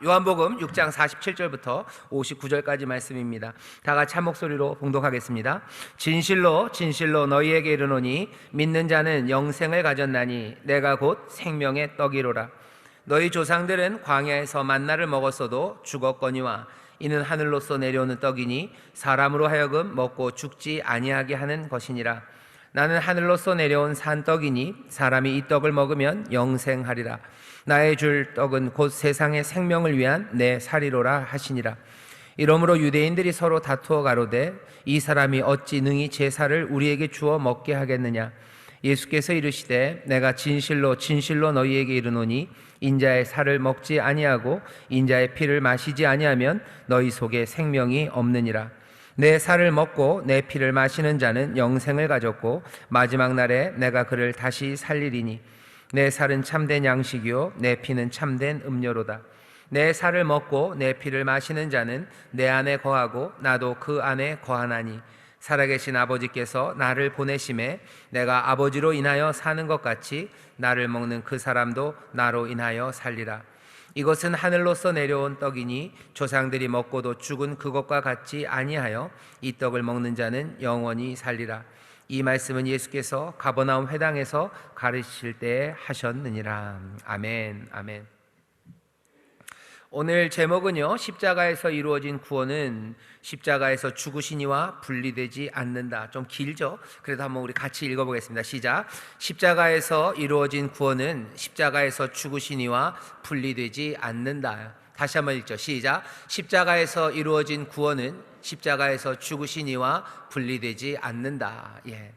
요한복음 6장 47절부터 59절까지 말씀입니다. 다 같이 한 목소리로 봉독하겠습니다. 진실로 진실로 너희에게 이르노니 믿는 자는 영생을 가졌나니 내가 곧 생명의 떡이로라. 너희 조상들은 광야에서 만나를 먹었어도 죽었거니와 이는 하늘로서 내려오는 떡이니 사람으로 하여금 먹고 죽지 아니하게 하는 것이니라. 나는 하늘로서 내려온 산떡이니 사람이 이 떡을 먹으면 영생하리라. 나의 줄 떡은 곧 세상의 생명을 위한 내 살이로라 하시니라. 이러므로 유대인들이 서로 다투어 가로되 이 사람이 어찌 능히 제사를 우리에게 주어 먹게 하겠느냐. 예수께서 이르시되 내가 진실로 진실로 너희에게 이르노니 인자의 살을 먹지 아니하고 인자의 피를 마시지 아니하면 너희 속에 생명이 없느니라. 내 살을 먹고 내 피를 마시는 자는 영생을 가졌고 마지막 날에 내가 그를 다시 살리리니 내 살은 참된 양식이요 내 피는 참된 음료로다. 내 살을 먹고 내 피를 마시는 자는 내 안에 거하고 나도 그 안에 거하나니 살아계신 아버지께서 나를 보내심에 내가 아버지로 인하여 사는 것 같이 나를 먹는 그 사람도 나로 인하여 살리라. 이것은 하늘로서 내려온 떡이니 조상들이 먹고도 죽은 그것과 같지 아니하여 이 떡을 먹는 자는 영원히 살리라. 이 말씀은 예수께서 가버나움 회당에서 가르치실 때에 하셨느니라. 아멘. 아멘. 오늘 제목은요, 십자가에서 이루어진 구원은 십자가에서 죽으시니와 분리되지 않는다. 좀 길죠? 그래도 한번 우리 같이 읽어보겠습니다. 시작. 십자가에서 이루어진 구원은 십자가에서 죽으시니와 분리되지 않는다. 다시 한번 읽죠. 시작. 십자가에서 이루어진 구원은 십자가에서 죽으시니와 분리되지 않는다. 예.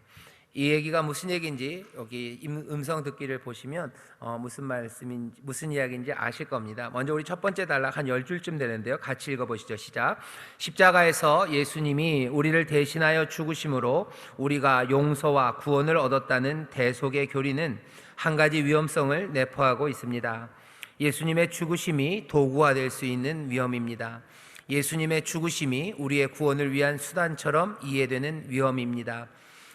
이 얘기가 무슨 얘기인지 여기 음성 듣기를 보시면 무슨 말씀인지 무슨 이야기인지 아실 겁니다. 먼저 우리 첫 번째 단락 한 10줄쯤 되는데요. 같이 읽어보시죠. 시작. 십자가에서 예수님이 우리를 대신하여 죽으심으로 우리가 용서와 구원을 얻었다는 대속의 교리는 한 가지 위험성을 내포하고 있습니다. 예수님의 죽으심이 도구화될 수 있는 위험입니다. 예수님의 죽으심이 우리의 구원을 위한 수단처럼 이해되는 위험입니다.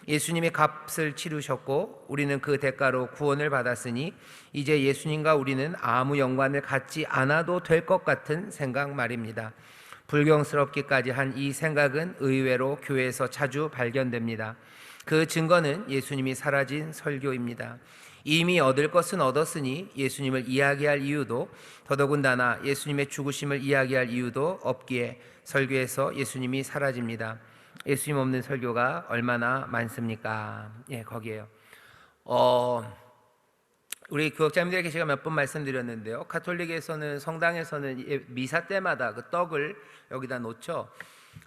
예수님이 값을 치르셨고 우리는 그 대가로 구원을 받았으니 이제 예수님과 우리는 아무 연관을 갖지 않아도 될 것 같은 생각 말입니다. 불경스럽기까지 한 이 생각은 의외로 교회에서 자주 발견됩니다. 그 증거는 예수님이 사라진 설교입니다. 이미 얻을 것은 얻었으니 예수님을 이야기할 이유도 더더군다나 예수님의 죽으심을 이야기할 이유도 없기에 설교에서 예수님이 사라집니다. 예수님 없는 설교가 얼마나 많습니까? 예, 거기에요. 우리 교역자님들에게 제가 몇 번 말씀드렸는데요. 가톨릭에서는 성당에서는 미사 때마다 그 떡을 여기다 놓죠.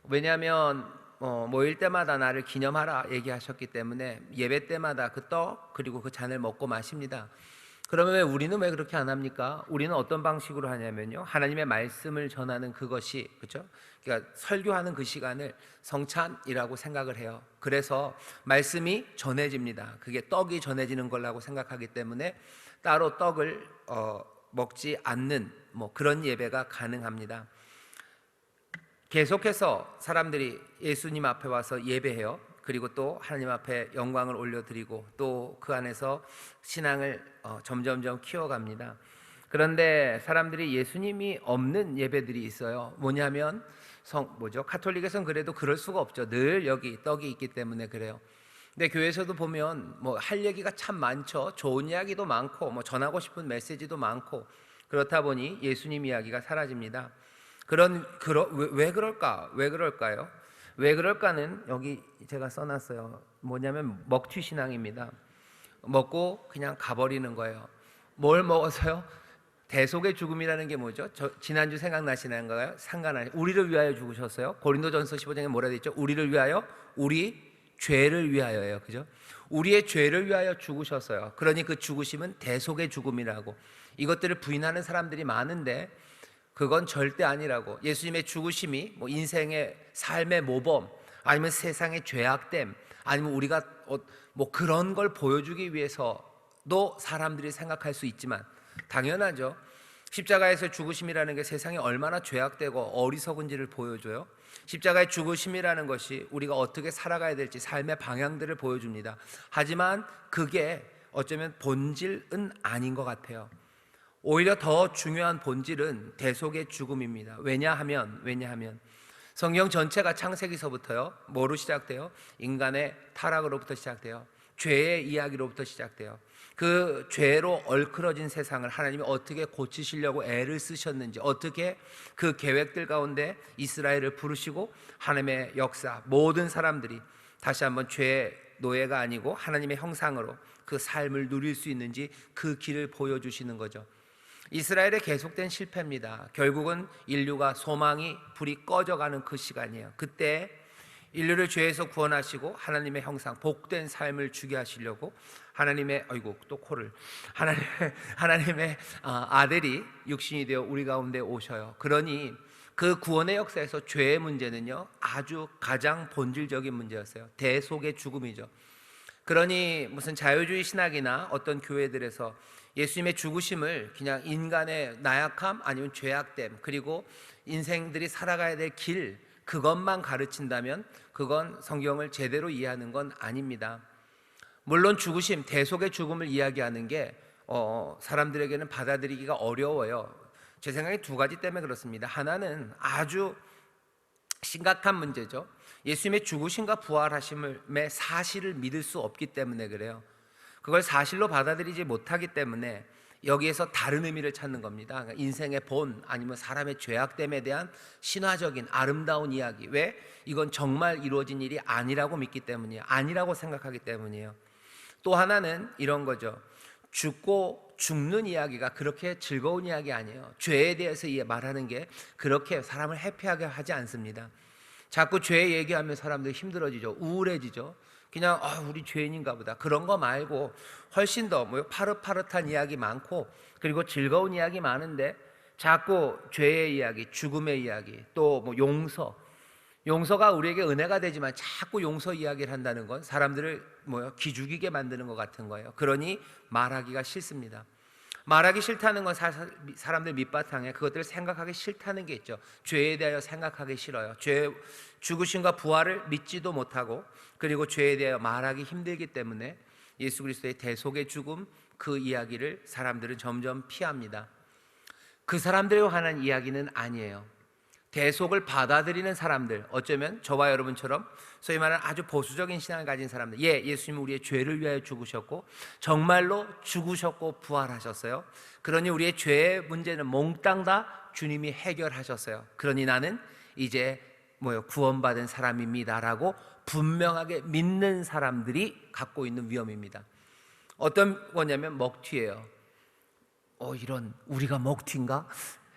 왜냐하면 모일 때마다 나를 기념하라 얘기하셨기 때문에 예배 때마다 그 떡 그리고 그 잔을 먹고 마십니다. 그러면 우리는 왜 그렇게 안 합니까? 우리는 어떤 방식으로 하냐면요, 하나님의 말씀을 전하는 그것이, 그렇죠? 그러니까 설교하는 그 시간을 성찬이라고 생각을 해요. 그래서 말씀이 전해집니다. 그게 떡이 전해지는 거라고 생각하기 때문에 따로 떡을 먹지 않는 그런 예배가 가능합니다. 계속해서 사람들이 예수님 앞에 와서 예배해요. 그리고 또 하나님 앞에 영광을 올려드리고 또 그 안에서 신앙을 점점점 키워갑니다. 그런데 사람들이 예수님이 없는 예배들이 있어요. 뭐냐면 가톨릭에서는 그래도 그럴 수가 없죠. 늘 여기 떡이 있기 때문에 그래요. 근데 교회에서도 보면 할 얘기가 참 많죠. 좋은 이야기도 많고 전하고 싶은 메시지도 많고 그렇다 보니 예수님 이야기가 사라집니다. 왜 그럴까? 왜 그럴까요? 왜 그럴까는 여기 제가 써놨어요. 뭐냐면 먹튀 신앙입니다. 먹고 그냥 가버리는 거예요. 뭘 먹어서요? 대속의 죽음이라는 게 뭐죠? 지난주 생각나시나요? 우리를 위하여 죽으셨어요. 고린도전서 15장에 뭐라 되어 있죠? 우리를 위하여, 우리 죄를 위하여예요. 그죠? 우리의 죄를 위하여 죽으셨어요. 그러니 그 죽으심은 대속의 죽음이라고. 이것들을 부인하는 사람들이 많은데 그건 절대 아니라고. 예수님의 죽으심이 인생의 삶의 모범 아니면 세상의 죄악됨 아니면 우리가 그런 걸 보여주기 위해서도 사람들이 생각할 수 있지만 당연하죠. 십자가에서 죽으심이라는 게 세상이 얼마나 죄악되고 어리석은지를 보여줘요. 십자가의 죽으심이라는 것이 우리가 어떻게 살아가야 될지 삶의 방향들을 보여줍니다. 하지만 그게 어쩌면 본질은 아닌 것 같아요. 오히려 더 중요한 본질은 대속의 죽음입니다. 왜냐하면 성경 전체가 창세기서부터요, 뭐로 시작돼요? 인간의 타락으로부터 시작돼요. 죄의 이야기로부터 시작돼요. 그 죄로 얼클어진 세상을 하나님이 어떻게 고치시려고 애를 쓰셨는지, 어떻게 그 계획들 가운데 이스라엘을 부르시고 하나님의 역사, 모든 사람들이 다시 한번 죄의 노예가 아니고 하나님의 형상으로 그 삶을 누릴 수 있는지 그 길을 보여주시는 거죠. 이스라엘의 계속된 실패입니다. 결국은 인류가 소망이 불이 꺼져가는 그 시간이에요. 그때 인류를 죄에서 구원하시고 하나님의 형상, 복된 삶을 주게 하시려고 하나님의 하나님의 아들이 육신이 되어 우리 가운데 오셔요. 그러니 그 구원의 역사에서 죄의 문제는요, 아주 가장 본질적인 문제였어요. 대속의 죽음이죠. 그러니 무슨 자유주의 신학이나 어떤 교회들에서 예수님의 죽으심을 그냥 인간의 나약함 아니면 죄악됨, 그리고 인생들이 살아가야 될 길, 그것만 가르친다면 그건 성경을 제대로 이해하는 건 아닙니다. 물론 죽으심, 대속의 죽음을 이야기하는 게 사람들에게는 받아들이기가 어려워요. 제 생각에 두 가지 때문에 그렇습니다. 하나는 아주 심각한 문제죠. 예수님의 죽으심과 부활하심의 사실을 믿을 수 없기 때문에 그래요. 그걸 사실로 받아들이지 못하기 때문에 여기에서 다른 의미를 찾는 겁니다. 그러니까 인생의 본, 아니면 사람의 죄악됨에 대한 신화적인 아름다운 이야기. 왜? 이건 정말 이루어진 일이 아니라고 믿기 때문이에요. 아니라고 생각하기 때문이에요. 또 하나는 이런 거죠. 죽고 죽는 이야기가 그렇게 즐거운 이야기 아니에요. 죄에 대해서 말하는 게 그렇게 사람을 해피하게 하지 않습니다. 자꾸 죄 얘기하면 사람들이 힘들어지죠. 우울해지죠. 그냥 우리 죄인인가 보다, 그런 거 말고 훨씬 더 파릇파릇한 이야기 많고, 그리고 즐거운 이야기 많은데 자꾸 죄의 이야기, 죽음의 이야기, 또 용서가 우리에게 은혜가 되지만 자꾸 용서 이야기를 한다는 건 사람들을 기죽이게 만드는 것 같은 거예요. 그러니 말하기가 싫습니다. 말하기 싫다는 건 사람들 밑바탕에 그것들을 생각하기 싫다는 게 있죠. 죄에 대하여 생각하기 싫어요. 죄 죽으심과 부활을 믿지도 못하고, 그리고 죄에 대하여 말하기 힘들기 때문에 예수 그리스도의 대속의 죽음, 그 이야기를 사람들은 점점 피합니다. 그 사람들에 관한 이야기는 아니에요. 대속을 받아들이는 사람들, 어쩌면 저와 여러분처럼 소위 말하는 아주 보수적인 신앙을 가진 사람들, 예수님은 우리의 죄를 위하여 죽으셨고 정말로 죽으셨고 부활하셨어요. 그러니 우리의 죄의 문제는 몽땅 다 주님이 해결하셨어요. 그러니 나는 이제 구원받은 사람입니다라고 분명하게 믿는 사람들이 갖고 있는 위험입니다. 어떤 거냐면 먹튀예요. 이런, 우리가 먹튀인가?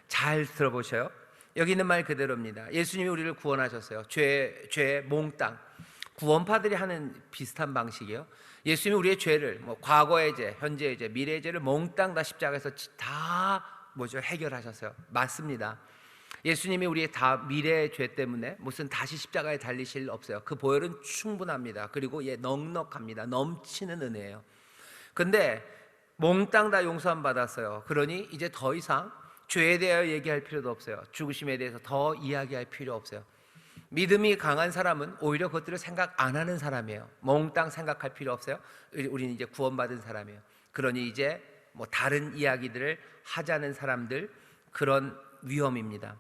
잘 들어보셔요. 여기 있는 말 그대로입니다. 예수님이 우리를 구원하셨어요. 죄 몽땅. 구원파들이 하는 비슷한 방식이에요. 예수님이 우리의 죄를 과거의 죄, 현재의 죄, 미래의 죄를 몽땅 다 십자가에서 다 해결하셨어요. 맞습니다. 예수님이 우리의 다 미래의 죄 때문에 무슨 다시 십자가에 달리실 일 없어요. 그 보혈은 충분합니다. 그리고 넉넉합니다. 넘치는 은혜예요. 근데 몽땅 다 용서함 받았어요. 그러니 이제 더 이상 죄에 대하여 얘기할 필요도 없어요. 죽으심에 대해서 더 이야기할 필요 없어요. 믿음이 강한 사람은 오히려 그것들을 생각 안 하는 사람이에요. 몽땅 생각할 필요 없어요. 우리는 이제 구원받은 사람이에요. 그러니 이제 다른 이야기들을 하자는 사람들, 그런 위험입니다.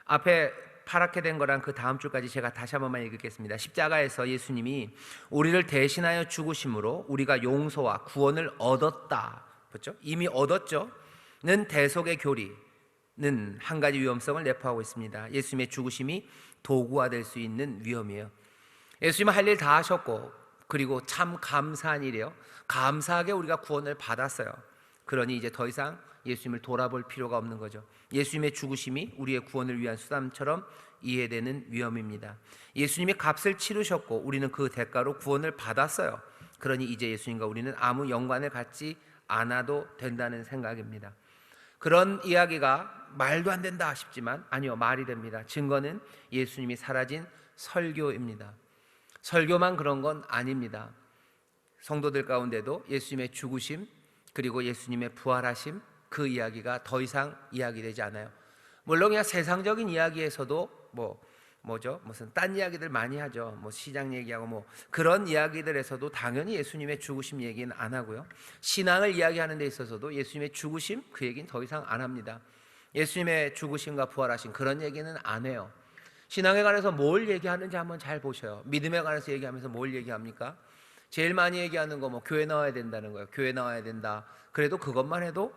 앞에 파랗게 된 거랑 그 다음 줄까지 제가 다시 한 번만 읽겠습니다. 십자가에서 예수님이 우리를 대신하여 죽으심으로 우리가 용서와 구원을 얻었다. 그렇죠? 이미 얻었죠. 는 대속의 교리는 한 가지 위험성을 내포하고 있습니다. 예수님의 죽으심이 도구화될 수 있는 위험이에요. 예수님은 할 일 다 하셨고, 그리고 참 감사한 일이에요. 감사하게 우리가 구원을 받았어요. 그러니 이제 더 이상 예수님을 돌아볼 필요가 없는 거죠. 예수님의 죽으심이 우리의 구원을 위한 수단처럼 이해되는 위험입니다. 예수님이 값을 치르셨고 우리는 그 대가로 구원을 받았어요. 그러니 이제 예수님과 우리는 아무 연관을 갖지 않아도 된다는 생각입니다. 그런 이야기가 말도 안 된다 싶지만 아니요, 말이 됩니다. 증거는 예수님이 사라진 설교입니다. 설교만 그런 건 아닙니다. 성도들 가운데도 예수님의 죽으심, 그리고 예수님의 부활하심, 그 이야기가 더 이상 이야기되지 않아요. 물론 그냥 세상적인 이야기에서도 뭐죠? 무슨 딴 이야기들 많이 하죠. 뭐 시장 얘기하고 뭐 그런 이야기들에서도 당연히 예수님의 죽으심 얘기는 안 하고요. 신앙을 이야기하는 데 있어서도 예수님의 죽으심 그 얘기는 더 이상 안 합니다. 예수님의 죽으심과 부활하신 그런 얘기는 안 해요. 신앙에 관해서 뭘 얘기하는지 한번 잘 보셔요. 믿음에 관해서 얘기하면서 뭘 얘기합니까? 제일 많이 얘기하는 거 뭐 교회 나와야 된다는 거예요. 교회 나와야 된다. 그래도 그것만 해도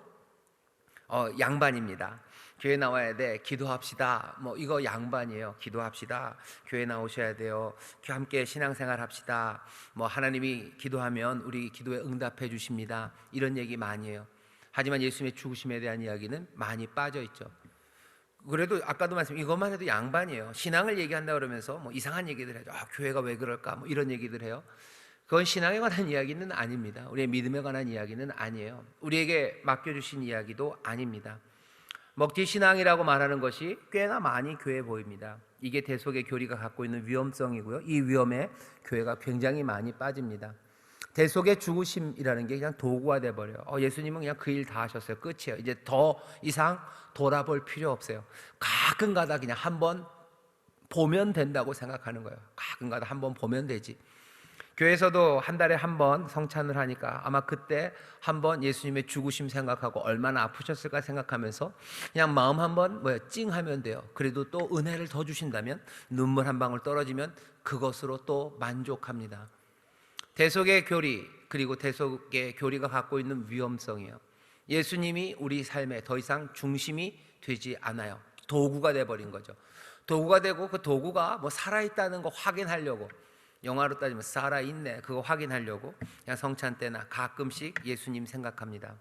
양반입니다. 교회 나와야 돼. 기도합시다. 뭐 이거 양반이에요. 기도합시다. 교회 나오셔야 돼요. 함께 신앙생활 합시다. 뭐 하나님이 기도하면 우리 기도에 응답해 주십니다. 이런 얘기 많이 해요. 하지만 예수님의 죽으심에 대한 이야기는 많이 빠져 있죠. 그래도 아까도 말씀 이것만 해도 양반이에요. 신앙을 얘기한다 그러면서 뭐 이상한 얘기들 해요. 교회가 왜 그럴까? 뭐 이런 얘기들 해요. 그건 신앙에 관한 이야기는 아닙니다. 우리의 믿음에 관한 이야기는 아니에요. 우리에게 맡겨주신 이야기도 아닙니다. 먹튀 신앙이라고 말하는 것이 꽤나 많이 교회에 보입니다. 이게 대속의 교리가 갖고 있는 위험성이고요. 이 위험에 교회가 굉장히 많이 빠집니다. 대속의 죽으심이라는 게 그냥 도구가 돼버려요. 예수님은 그냥 그 일 다 하셨어요. 끝이에요. 이제 더 이상 돌아볼 필요 없어요. 가끔가다 그냥 한번 보면 된다고 생각하는 거예요. 가끔가다 한번 보면 되지. 교회에서도 한 달에 한 번 성찬을 하니까 아마 그때 한번 예수님의 죽으심 생각하고 얼마나 아프셨을까 생각하면서 그냥 마음 한번 찡하면 돼요. 그래도 또 은혜를 더 주신다면 눈물 한 방울 떨어지면 그것으로 또 만족합니다. 대속의 교리 그리고 대속의 교리가 갖고 있는 위험성이에요. 예수님이 우리 삶에 더 이상 중심이 되지 않아요. 도구가 돼버린 거죠. 도구가 되고 그 도구가 뭐 살아있다는 거 확인하려고, 영화로 따지면 살아있네 그거 확인하려고 그냥 성찬 때나 가끔씩 예수님 생각합니다.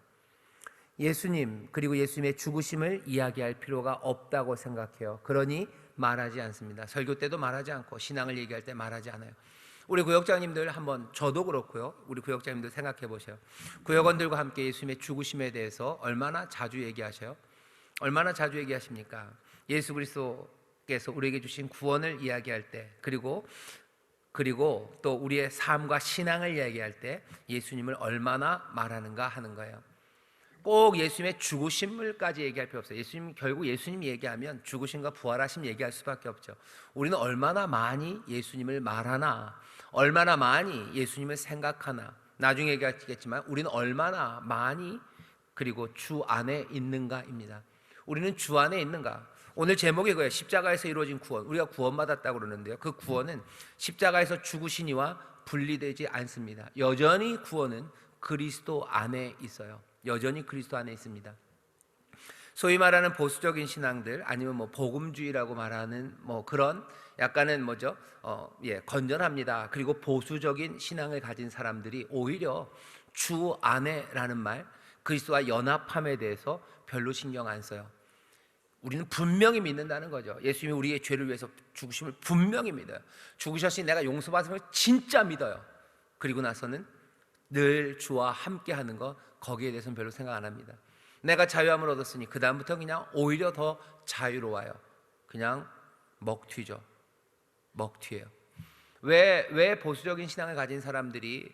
예수님 그리고 예수님의 죽으심을 이야기할 필요가 없다고 생각해요. 그러니 말하지 않습니다. 설교 때도 말하지 않고 신앙을 얘기할 때 말하지 않아요. 우리 구역장님들 한번, 저도 그렇고요, 우리 구역장님들 생각해 보세요. 구역원들과 함께 예수님의 죽으심에 대해서 얼마나 자주 얘기하셔요? 얼마나 자주 얘기하십니까? 예수 그리스도께서 우리에게 주신 구원을 이야기할 때 그리고 또 우리의 삶과 신앙을 이야기할 때 예수님을 얼마나 말하는가 하는 거예요. 꼭 예수님의 죽으심을까지 얘기할 필요 없어요. 결국 예수님 얘기하면 죽으심과 부활하심 얘기할 수밖에 없죠. 우리는 얼마나 많이 예수님을 말하나, 얼마나 많이 예수님을 생각하나, 나중에 얘기하겠지만 우리는 얼마나 많이 그리고 주 안에 있는가입니다. 우리는 주 안에 있는가? 오늘 제목이 그거예요. 십자가에서 이루어진 구원. 우리가 구원받았다고 그러는데요, 그 구원은 십자가에서 죽으신 이와 분리되지 않습니다. 여전히 구원은 그리스도 안에 있어요. 여전히 그리스도 안에 있습니다. 소위 말하는 보수적인 신앙들, 아니면 뭐 복음주의라고 말하는 뭐 그런 약간은 건전합니다. 그리고 보수적인 신앙을 가진 사람들이 오히려 주 안에라는 말, 그리스도와 연합함에 대해서 별로 신경 안 써요. 우리는 분명히 믿는다는 거죠. 예수님이 우리의 죄를 위해서 죽으심을 분명히 믿어요. 죽으셨으니 내가 용서받음을 진짜 믿어요. 그리고 나서는 늘 주와 함께하는 것, 거기에 대해서는 별로 생각 안 합니다. 내가 자유함을 얻었으니 그 다음부터 그냥 오히려 더 자유로워요. 그냥 먹튀죠. 먹튀예요. 왜 보수적인 신앙을 가진 사람들이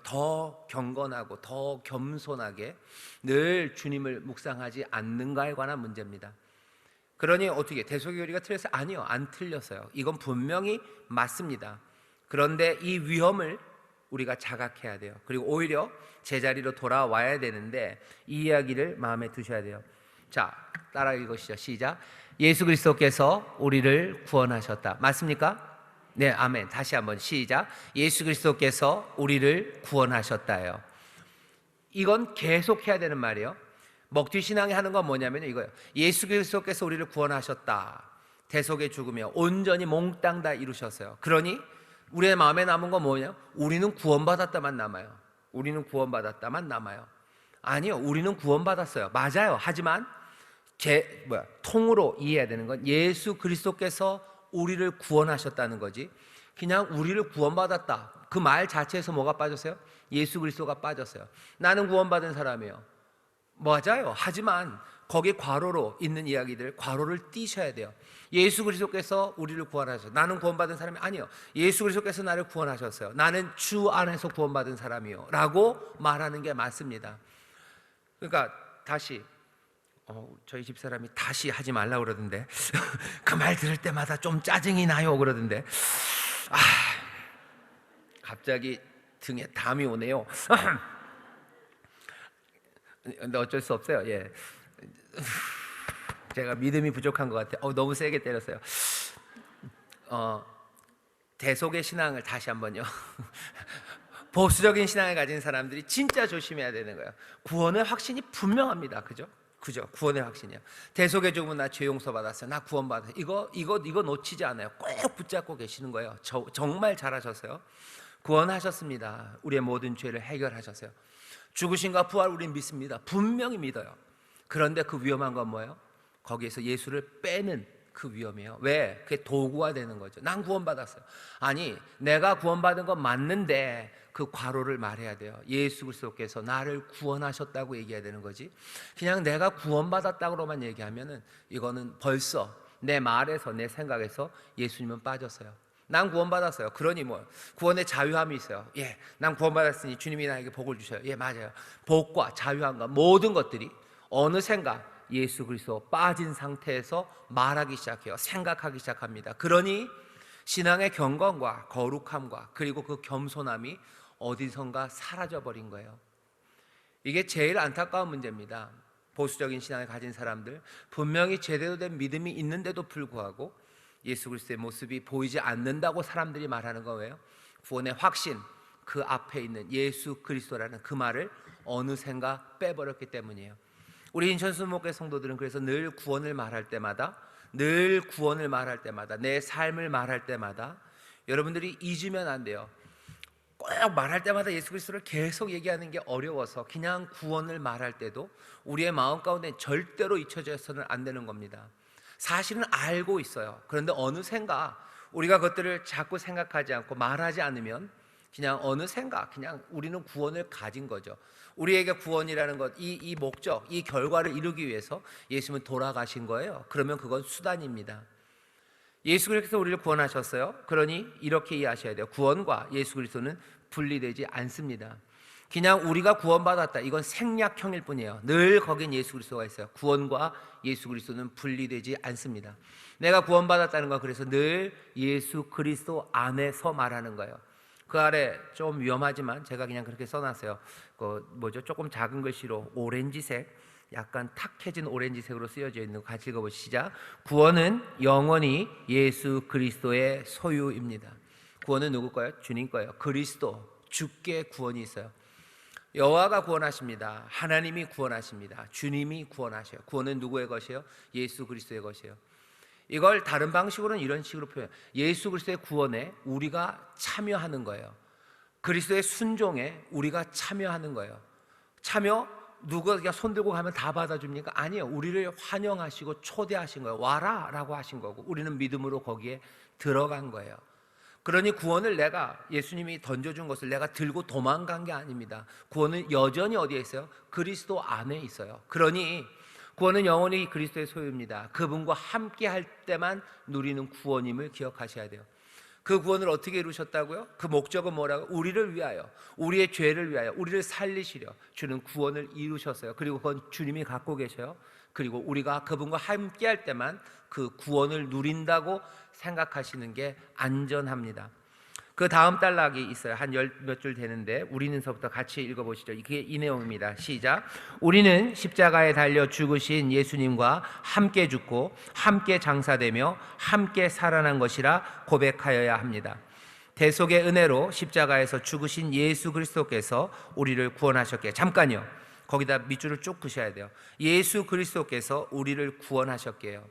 더 경건하고 더 겸손하게 늘 주님을 묵상하지 않는가에 관한 문제입니다. 그러니 어떻게 대속의 교리가 틀렸어요? 아니요, 안 틀렸어요. 이건 분명히 맞습니다. 그런데 이 위험을 우리가 자각해야 돼요. 그리고 오히려 제자리로 돌아와야 되는데 이 이야기를 마음에 두셔야 돼요. 자, 따라 읽으시죠. 시작. 예수 그리스도께서 우리를 구원하셨다. 맞습니까? 네, 아멘. 다시 한번 시작. 예수 그리스도께서 우리를 구원하셨다요. 이건 계속 해야 되는 말이에요. 먹튀 신앙이 하는 건 뭐냐면 이거예요. 예수 그리스도께서 우리를 구원하셨다. 대속의 죽으며 온전히 몽땅 다 이루셨어요. 그러니 우리의 마음에 남은 건 뭐냐? 우리는 구원받았다만 남아요. 우리는 구원받았다만 남아요. 아니요, 우리는 구원받았어요. 맞아요. 하지만 통으로 이해해야 되는 건 예수 그리스도께서 우리를 구원하셨다는 거지, 그냥 우리를 구원받았다 그 말 자체에서 뭐가 빠졌어요? 예수 그리스도가 빠졌어요. 나는 구원받은 사람이에요. 맞아요. 하지만 거기 괄호로 있는 이야기들, 괄호를 띄셔야 돼요. 예수 그리스도께서 우리를 구원하셨어요. 나는 구원받은 사람이 아니요, 예수 그리스도께서 나를 구원하셨어요. 나는 주 안에서 구원받은 사람이요 라고 말하는 게 맞습니다. 그러니까 다시, 저희 집사람이 다시 하지 말라 그러던데 그 말 들을 때마다 좀 짜증이 나요 그러던데 갑자기 등에 담이 오네요. 근데 어쩔 수 없어요. 예, 제가 믿음이 부족한 것 같아요. 너무 세게 때렸어요. 대속의 신앙을 다시 한번요. 보수적인 신앙을 가진 사람들이 진짜 조심해야 되는 거예요. 구원의 확신이 분명합니다. 그죠? 구원의 확신이요. 대속의 죽음은 나 죄 용서 받았어요. 나 구원 받았어요. 이거 놓치지 않아요. 꼭 붙잡고 계시는 거예요. 정말 잘하셨어요. 구원하셨습니다. 우리의 모든 죄를 해결하셨어요. 죽으신과 부활 우린 믿습니다. 분명히 믿어요. 그런데 그 위험한 건 뭐예요? 거기에서 예수를 빼는 그 위험이에요. 왜? 그게 도구가 되는 거죠. 난 구원받았어요. 아니, 내가 구원받은 건 맞는데 그 괄호를 말해야 돼요. 예수 그리스도께서 나를 구원하셨다고 얘기해야 되는 거지. 그냥 내가 구원받았다고만 얘기하면은 이거는 벌써 내 말에서 내 생각에서 예수님은 빠졌어요. 난 구원받았어요. 그러니 뭐 구원의 자유함이 있어요. 예, 난 구원받았으니 주님이 나에게 복을 주셔요. 예, 맞아요. 복과 자유함과 모든 것들이 어느샌가 예수 그리스도 빠진 상태에서 말하기 시작해요. 생각하기 시작합니다. 그러니 신앙의 경건과 거룩함과 그리고 그 겸손함이 어디선가 사라져버린 거예요. 이게 제일 안타까운 문제입니다. 보수적인 신앙을 가진 사람들, 분명히 제대로 된 믿음이 있는데도 불구하고 예수 그리스도의 모습이 보이지 않는다고 사람들이 말하는 거예요. 구원의 확신, 그 앞에 있는 예수 그리스도라는 그 말을 어느샌가 빼버렸기 때문이에요. 우리 인천수목회 성도들은 그래서 늘 구원을 말할 때마다 내 삶을 말할 때마다 여러분들이 잊으면 안 돼요. 꼭 말할 때마다 예수 그리스도를 계속 얘기하는 게 어려워서 그냥 구원을 말할 때도 우리의 마음 가운데 절대로 잊혀져서는 안 되는 겁니다. 사실은 알고 있어요. 그런데 어느샌가 우리가 그것들을 자꾸 생각하지 않고 말하지 않으면 그냥 어느샌가 그냥 우리는 구원을 가진 거죠. 우리에게 구원이라는 것, 이 목적, 이 결과를 이루기 위해서 예수님은 돌아가신 거예요. 그러면 그건 수단입니다. 예수 그리스도께서 우리를 구원하셨어요. 그러니 이렇게 이해하셔야 돼요. 구원과 예수 그리스도는 분리되지 않습니다. 그냥 우리가 구원받았다, 이건 생략형일 뿐이에요. 늘 거긴 예수 그리스도가 있어요. 구원과 예수 그리스도는 분리되지 않습니다. 내가 구원받았다는 건 그래서 늘 예수 그리스도 안에서 말하는 거예요. 그 아래 좀 위험하지만 제가 그냥 그렇게 써놨어요. 조금 작은 글씨로 오렌지색, 약간 탁해진 오렌지색으로 쓰여져 있는 거 같이 읽어보시죠. 시작. 구원은 영원히 예수 그리스도의 소유입니다. 구원은 누구 거예요? 주님 거예요. 그리스도, 주께 구원이 있어요. 여호와가 구원하십니다. 하나님이 구원하십니다. 주님이 구원하셔요. 구원은 누구의 것이에요? 예수 그리스도의 것이에요. 이걸 다른 방식으로는 이런 식으로 표현해요. 예수 그리스도의 구원에 우리가 참여하는 거예요. 그리스도의 순종에 우리가 참여하는 거예요. 참여? 누가 그냥 손 들고 가면 다 받아줍니까? 아니에요. 우리를 환영하시고 초대하신 거예요. 와라 라고 하신 거고 우리는 믿음으로 거기에 들어간 거예요. 그러니 구원을 내가, 예수님이 던져준 것을 내가 들고 도망간 게 아닙니다. 구원은 여전히 어디에 있어요? 그리스도 안에 있어요. 그러니 구원은 영원히 그리스도의 소유입니다. 그분과 함께 할 때만 누리는 구원임을 기억하셔야 돼요. 그 구원을 어떻게 이루셨다고요? 그 목적은 뭐라고? 우리를 위하여, 우리의 죄를 위하여, 우리를 살리시려 주는 구원을 이루셨어요. 그리고 그건 주님이 갖고 계셔요. 그리고 우리가 그분과 함께 할 때만 그 구원을 누린다고 생각하시는 게 안전합니다. 그 다음 단락이 있어요. 한 열 몇 줄 되는데 우리는서부터 같이 읽어보시죠. 이게 이 내용입니다. 시작. 우리는 십자가에 달려 죽으신 예수님과 함께 죽고 함께 장사되며 함께 살아난 것이라 고백하여야 합니다. 대속의 은혜로 십자가에서 죽으신 예수 그리스도께서 우리를 구원하셨기에, 잠깐요, 거기다 밑줄을 쭉 그셔야 돼요. 예수 그리스도께서 우리를 구원하셨기에요.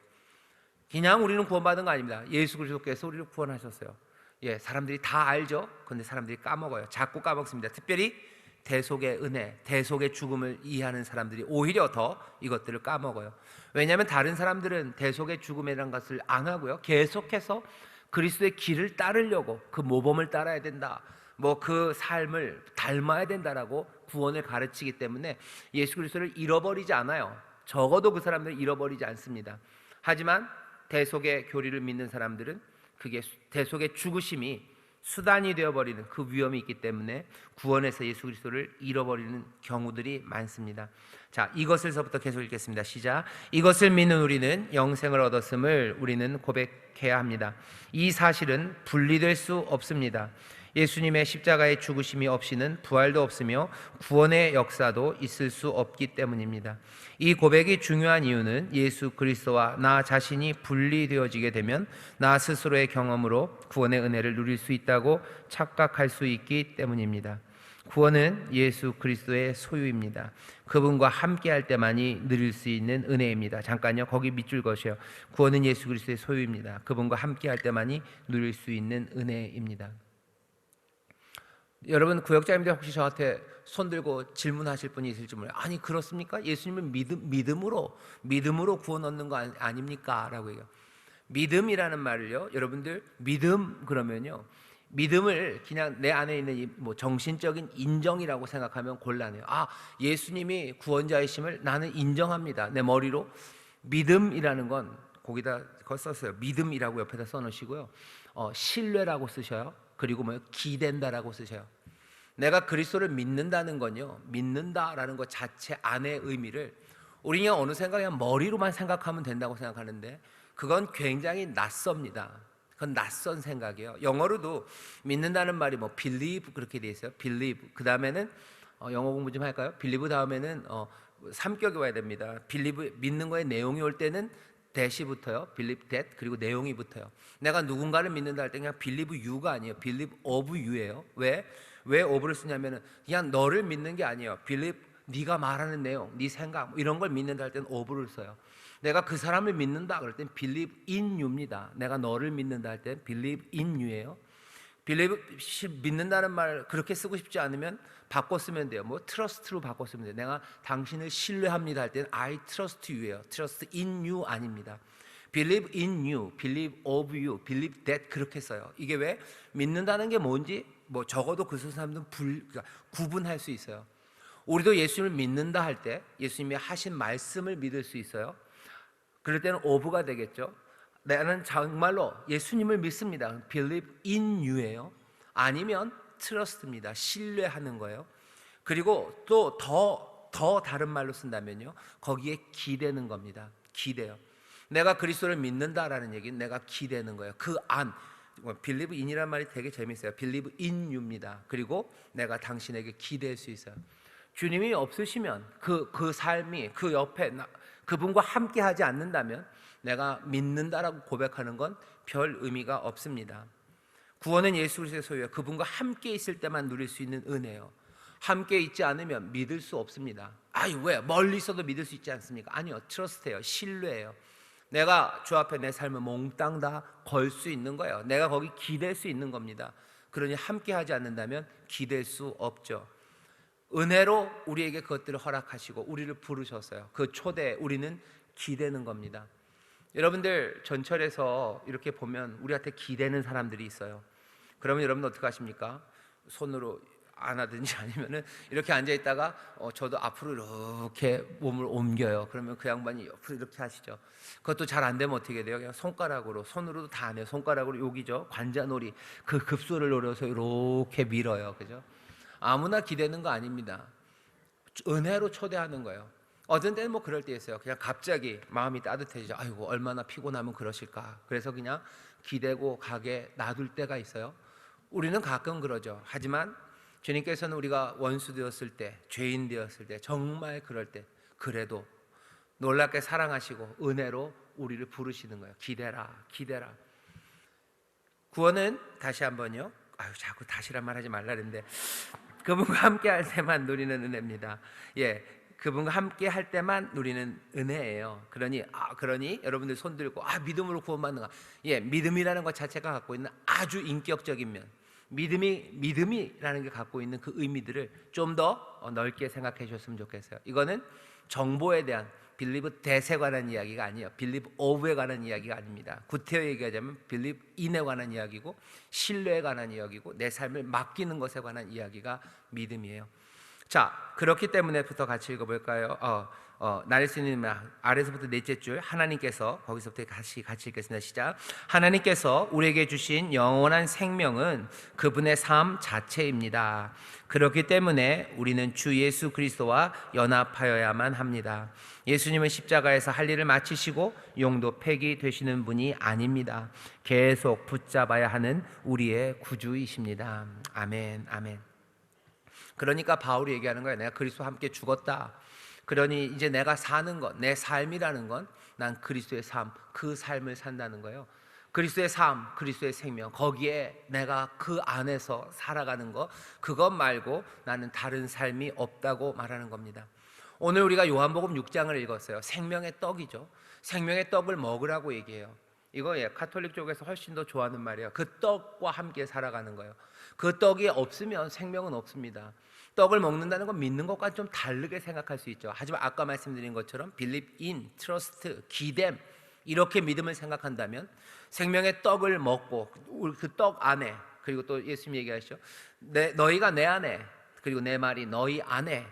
그냥 우리는 구원받은 거 아닙니다. 예수 그리스도께서 우리를 구원하셨어요. 예, 사람들이 다 알죠. 그런데 사람들이 까먹어요. 자꾸 까먹습니다. 특별히 대속의 은혜, 대속의 죽음을 이해하는 사람들이 오히려 더 이것들을 까먹어요. 왜냐하면 다른 사람들은 대속의 죽음이라는 것을 안 하고요, 계속해서 그리스도의 길을 따르려고 그 모범을 따라야 된다, 그 삶을 닮아야 된다라고 구원을 가르치기 때문에 예수 그리스도를 잃어버리지 않아요. 적어도 그 사람들은 잃어버리지 않습니다. 하지만 대속의 교리를 믿는 사람들은 그게 대속의 죽으심이 수단이 되어버리는 그 위험이 있기 때문에 구원에서 예수 그리스도를 잃어버리는 경우들이 많습니다. 자, 이것을서부터 계속 읽겠습니다. 시작. 이것을 믿는 우리는 영생을 얻었음을 우리는 고백해야 합니다. 이 사실은 분리될 수 없습니다. 예수님의 십자가의 죽으심이 없이는 부활도 없으며 구원의 역사도 있을 수 없기 때문입니다. 이 고백이 중요한 이유는 예수 그리스도와 나 자신이 분리되어지게 되면 나 스스로의 경험으로 구원의 은혜를 누릴 수 있다고 착각할 수 있기 때문입니다. 구원은 예수 그리스도의 소유입니다. 그분과 함께할 때만이 누릴 수 있는 은혜입니다. 잠깐요, 거기 밑줄 거셔요. 구원은 예수 그리스도의 소유입니다. 그분과 함께할 때만이 누릴 수 있는 은혜입니다. 여러분, 구역자님들 혹시 저한테 손 들고 질문하실 분이 있을지 몰라요. 아니, 그렇습니까? 예수님은 믿음으로 구원 얻는 거 아닙니까? 라고 해요. 믿음이라는 말을요, 여러분들, 믿음 그러면요, 믿음을 그냥 내 안에 있는 정신적인 인정이라고 생각하면 곤란해요. 아, 예수님이 구원자이심을 나는 인정합니다. 내 머리로. 믿음이라는 건 거기다 썼어요. 믿음이라고 옆에다 써놓으시고요. 신뢰라고 쓰셔요. 그리고 기댄다라고 쓰셔요. 내가 그리스도를 믿는다는 건요, 믿는다라는 것 자체 안의 의미를 우리 그냥 어느 생각에 머리로만 생각하면 된다고 생각하는데 그건 굉장히 낯섭니다. 그건 낯선 생각이에요. 영어로도 믿는다는 말이 believe 그렇게 돼 있어요. believe. 그 다음에는 영어 공부 좀 할까요? believe 다음에는 3격이 와야 됩니다. believe, 믿는 거에 내용이 올 때는 that이 붙어요. believe that. 그리고 내용이 붙어요. 내가 누군가를 믿는다 할 때 그냥 believe you가 아니에요. believe of you예요. 왜 of를 쓰냐면은 그냥 너를 믿는 게 아니에요. believe 네가 말하는 내용, 네 생각 이런 걸 믿는다 할 때는 of를 써요. 내가 그 사람을 믿는다 그럴 땐 believe in you입니다. 내가 너를 믿는다 할 땐 believe in you예요. believe, 믿는다는 말 그렇게 쓰고 싶지 않으면 바꿔 쓰면 돼요. trust로 바꿔 쓰면 돼요. 내가 당신을 신뢰합니다 할 때는 I trust you예요. trust in you 아닙니다. believe in you, believe of you, believe that 그렇게 써요. 이게 왜? 믿는다는 게 뭔지 적어도 그 사람들은 그러니까 구분할 수 있어요. 우리도 예수님을 믿는다 할 때 예수님이 하신 말씀을 믿을 수 있어요. 그럴 때는 of가 되겠죠. 나는 정말로 예수님을 믿습니다. believe in you예요. 아니면 trust입니다. 신뢰하는 거예요. 그리고 또 더 다른 말로 쓴다면요, 거기에 기대는 겁니다. 기대요. 내가 그리스도를 믿는다라는 얘기는 내가 기대는 거예요. 그 안, believe in이라는 말이 되게 재밌어요. believe in you입니다. 그리고 내가 당신에게 기대할 수 있어요. 주님이 없으시면 그 삶이 그 옆에 그분과 함께 하지 않는다면 내가 믿는다라고 고백하는 건 별 의미가 없습니다. 구원은 예수 그리스도의 소유예요. 그분과 함께 있을 때만 누릴 수 있는 은혜예요. 함께 있지 않으면 믿을 수 없습니다. 아니, 왜? 멀리 있어도 믿을 수 있지 않습니까? 아니요, 트러스트예요. 신뢰예요. 내가 주 앞에 내 삶을 몽땅 다 걸 수 있는 거예요. 내가 거기 기댈 수 있는 겁니다. 그러니 함께 하지 않는다면 기댈 수 없죠. 은혜로 우리에게 그것들을 허락하시고 우리를 부르셨어요. 그 초대에 우리는 기대는 겁니다. 여러분들, 전철에서 이렇게 보면 우리한테 기대는 사람들이 있어요. 그러면 여러분 어떻게 하십니까? 손으로 안하든지 아니면은 이렇게 앉아 있다가 저도 앞으로 이렇게 몸을 옮겨요. 그러면 그 양반이 옆으로 이렇게 하시죠. 그것도 잘 안 되면 어떻게 돼요? 그냥 손가락으로, 손으로도 다 안 해요. 손가락으로 여기죠, 관자놀이, 그 급소를 노려서 이렇게 밀어요. 그죠? 아무나 기대는 거 아닙니다. 은혜로 초대하는 거예요. 어떤 때는 그럴 때 있어요. 그냥 갑자기 마음이 따뜻해지죠. 아이고, 얼마나 피곤하면 그러실까. 그래서 그냥 기대고 가게 놔둘 때가 있어요. 우리는 가끔 그러죠. 하지만 주님께서는 우리가 원수 되었을 때, 죄인 되었을 때, 정말 그럴 때 그래도 놀랍게 사랑하시고 은혜로 우리를 부르시는 거예요. 기대라, 기대라. 구원은 다시 한번요, 자꾸 다시란 말 하지 말라 그랬는데, 그분과 함께 할 때만 누리는 은혜입니다. 그분과 함께 할 때만 누리는 은혜예요. 그러니 여러분들 손 들고 믿음으로 구원받는 거. 믿음이라는 것 자체가 갖고 있는 아주 인격적인 면, 믿음이라는 게 갖고 있는 그 의미들을 좀 더 넓게 생각해 주셨으면 좋겠어요. 이거는 정보에 대한 believe that에 관한 이야기가 아니에요. believe of에 관한 이야기가 아닙니다. 구태여 얘기하자면 believe in에 관한 이야기고, 신뢰에 관한 이야기고, 내 삶을 맡기는 것에 관한 이야기가 믿음이에요. 자, 그렇기 때문에부터 같이 읽어볼까요? 나레스님 아래서부터 넷째 줄 하나님께서 거기서부터 같이 읽겠습니다. 시작. 하나님께서 우리에게 주신 영원한 생명은 그분의 삶 자체입니다. 그렇기 때문에 우리는 주 예수 그리스도와 연합하여야만 합니다. 예수님은 십자가에서 할 일을 마치시고 용도 폐기되시는 분이 아닙니다. 계속 붙잡아야 하는 우리의 구주이십니다. 아멘, 아멘. 그러니까 바울이 얘기하는 거예요. 내가 그리스도와 함께 죽었다. 그러니 이제 내가 사는 것, 내 삶이라는 건 난 그리스도의 삶, 그 삶을 산다는 거예요. 그리스도의 삶, 그리스도의 생명, 거기에 내가 그 안에서 살아가는 것, 그것 말고 나는 다른 삶이 없다고 말하는 겁니다. 오늘 우리가 요한복음 6장을 읽었어요. 생명의 떡이죠. 생명의 떡을 먹으라고 얘기해요. 이거 카톨릭 쪽에서 훨씬 더 좋아하는 말이에요. 그 떡과 함께 살아가는 거예요. 그 떡이 없으면 생명은 없습니다. 떡을 먹는다는 건 믿는 것과 좀 다르게 생각할 수 있죠. 하지만 아까 말씀드린 것처럼 believe in, trust, 기댐 이렇게 믿음을 생각한다면 생명의 떡을 먹고 그 떡 안에, 그리고 또 예수님이 얘기하시죠. 너희가 내 안에, 그리고 내 말이 너희 안에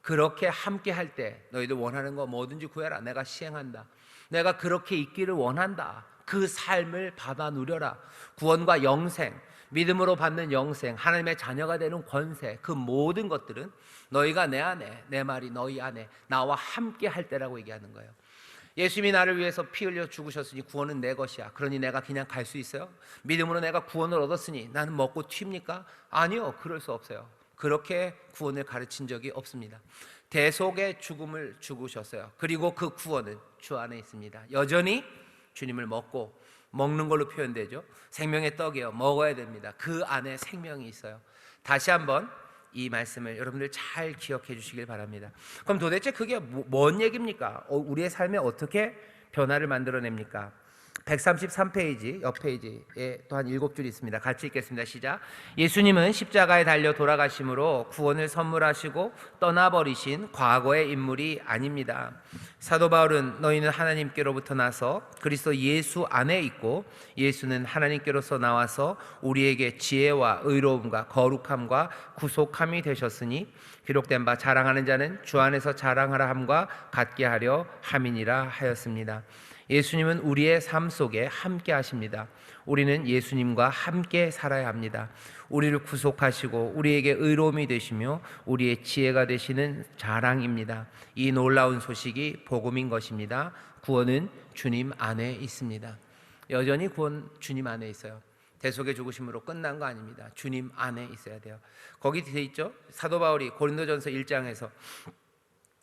그렇게 함께 할 때 너희들 원하는 거 뭐든지 구해라. 내가 시행한다. 내가 그렇게 있기를 원한다. 그 삶을 받아 누려라. 구원과 영생, 믿음으로 받는 영생, 하나님의 자녀가 되는 권세, 그 모든 것들은 너희가 내 안에, 내 말이 너희 안에 나와 함께 할 때라고 얘기하는 거예요. 예수님이 나를 위해서 피 흘려 죽으셨으니 구원은 내 것이야. 그러니 내가 그냥 갈 수 있어요? 믿음으로 내가 구원을 얻었으니 나는 먹고 튑니까? 아니요, 그럴 수 없어요. 그렇게 구원을 가르친 적이 없습니다. 대속의 죽음을 죽으셨어요. 그리고 그 구원은 주 안에 있습니다. 여전히 주님을 먹는 걸로 표현되죠. 생명의 떡이에요. 먹어야 됩니다. 그 안에 생명이 있어요. 다시 한번 이 말씀을 여러분들 잘 기억해 주시길 바랍니다. 그럼 도대체 그게 뭔 얘기입니까? 우리의 삶에 어떻게 변화를 만들어냅니까? 133페이지 옆 페이지에 또 한 7줄 있습니다. 같이 읽겠습니다. 시작. 예수님은 십자가에 달려 돌아가심으로 구원을 선물하시고 떠나버리신 과거의 인물이 아닙니다. 사도 바울은 너희는 하나님께로부터 나서 그리스도 예수 안에 있고 예수는 하나님께로서 나와서 우리에게 지혜와 의로움과 거룩함과 구속함이 되셨으니 기록된 바 자랑하는 자는 주 안에서 자랑하라 함과 같게 하려 함이니라 하였습니다. 예수님은 우리의 삶 속에 함께 하십니다. 우리는 예수님과 함께 살아야 합니다. 우리를 구속하시고 우리에게 의로움이 되시며 우리의 지혜가 되시는 자랑입니다. 이 놀라운 소식이 복음인 것입니다. 구원은 주님 안에 있습니다. 여전히 구원 주님 안에 있어요. 대속의 죽으심으로 끝난 거 아닙니다. 주님 안에 있어야 돼요. 거기 돼 있죠. 사도 바울이 고린도전서 1장에서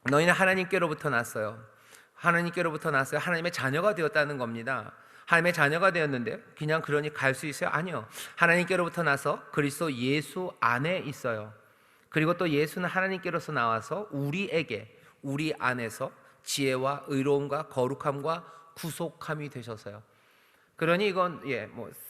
너희는 하나님께로부터 났어요. 하나님께로부터 났어요. 하나님의 자녀가 되었다는 겁니다. 하나님의 자녀가 되었는데 그냥 그러니 갈 수 있어요? 아니요. 하나님께로부터 나서 그리스도 예수 안에 있어요. 그리고 또 예수는 하나님께로서 나와서 우리에게, 우리 안에서 지혜와 의로움과 거룩함과 구속함이 되셔서요. 그러니 이건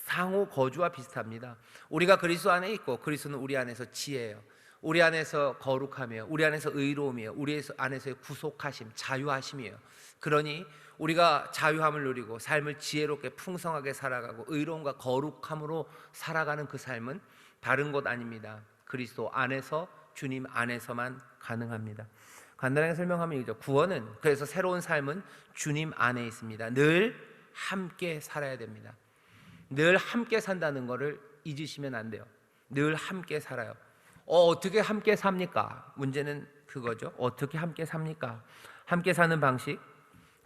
상호 거주와 비슷합니다. 우리가 그리스도 안에 있고 그리스도는 우리 안에서 지혜예요. 우리 안에서 거룩함이에요. 우리 안에서 의로움이에요. 우리 안에서의 구속하심, 자유하심이에요. 그러니 우리가 자유함을 누리고 삶을 지혜롭게 풍성하게 살아가고 의로움과 거룩함으로 살아가는 그 삶은 다른 것 아닙니다. 그리스도 안에서, 주님 안에서만 가능합니다. 간단하게 설명하면 이죠. 구원은, 그래서 새로운 삶은 주님 안에 있습니다. 늘 함께 살아야 됩니다. 늘 함께 산다는 것을 잊으시면 안 돼요. 늘 함께 살아요. 어떻게 함께 삽니까? 문제는 그거죠. 어떻게 함께 삽니까? 함께 사는 방식,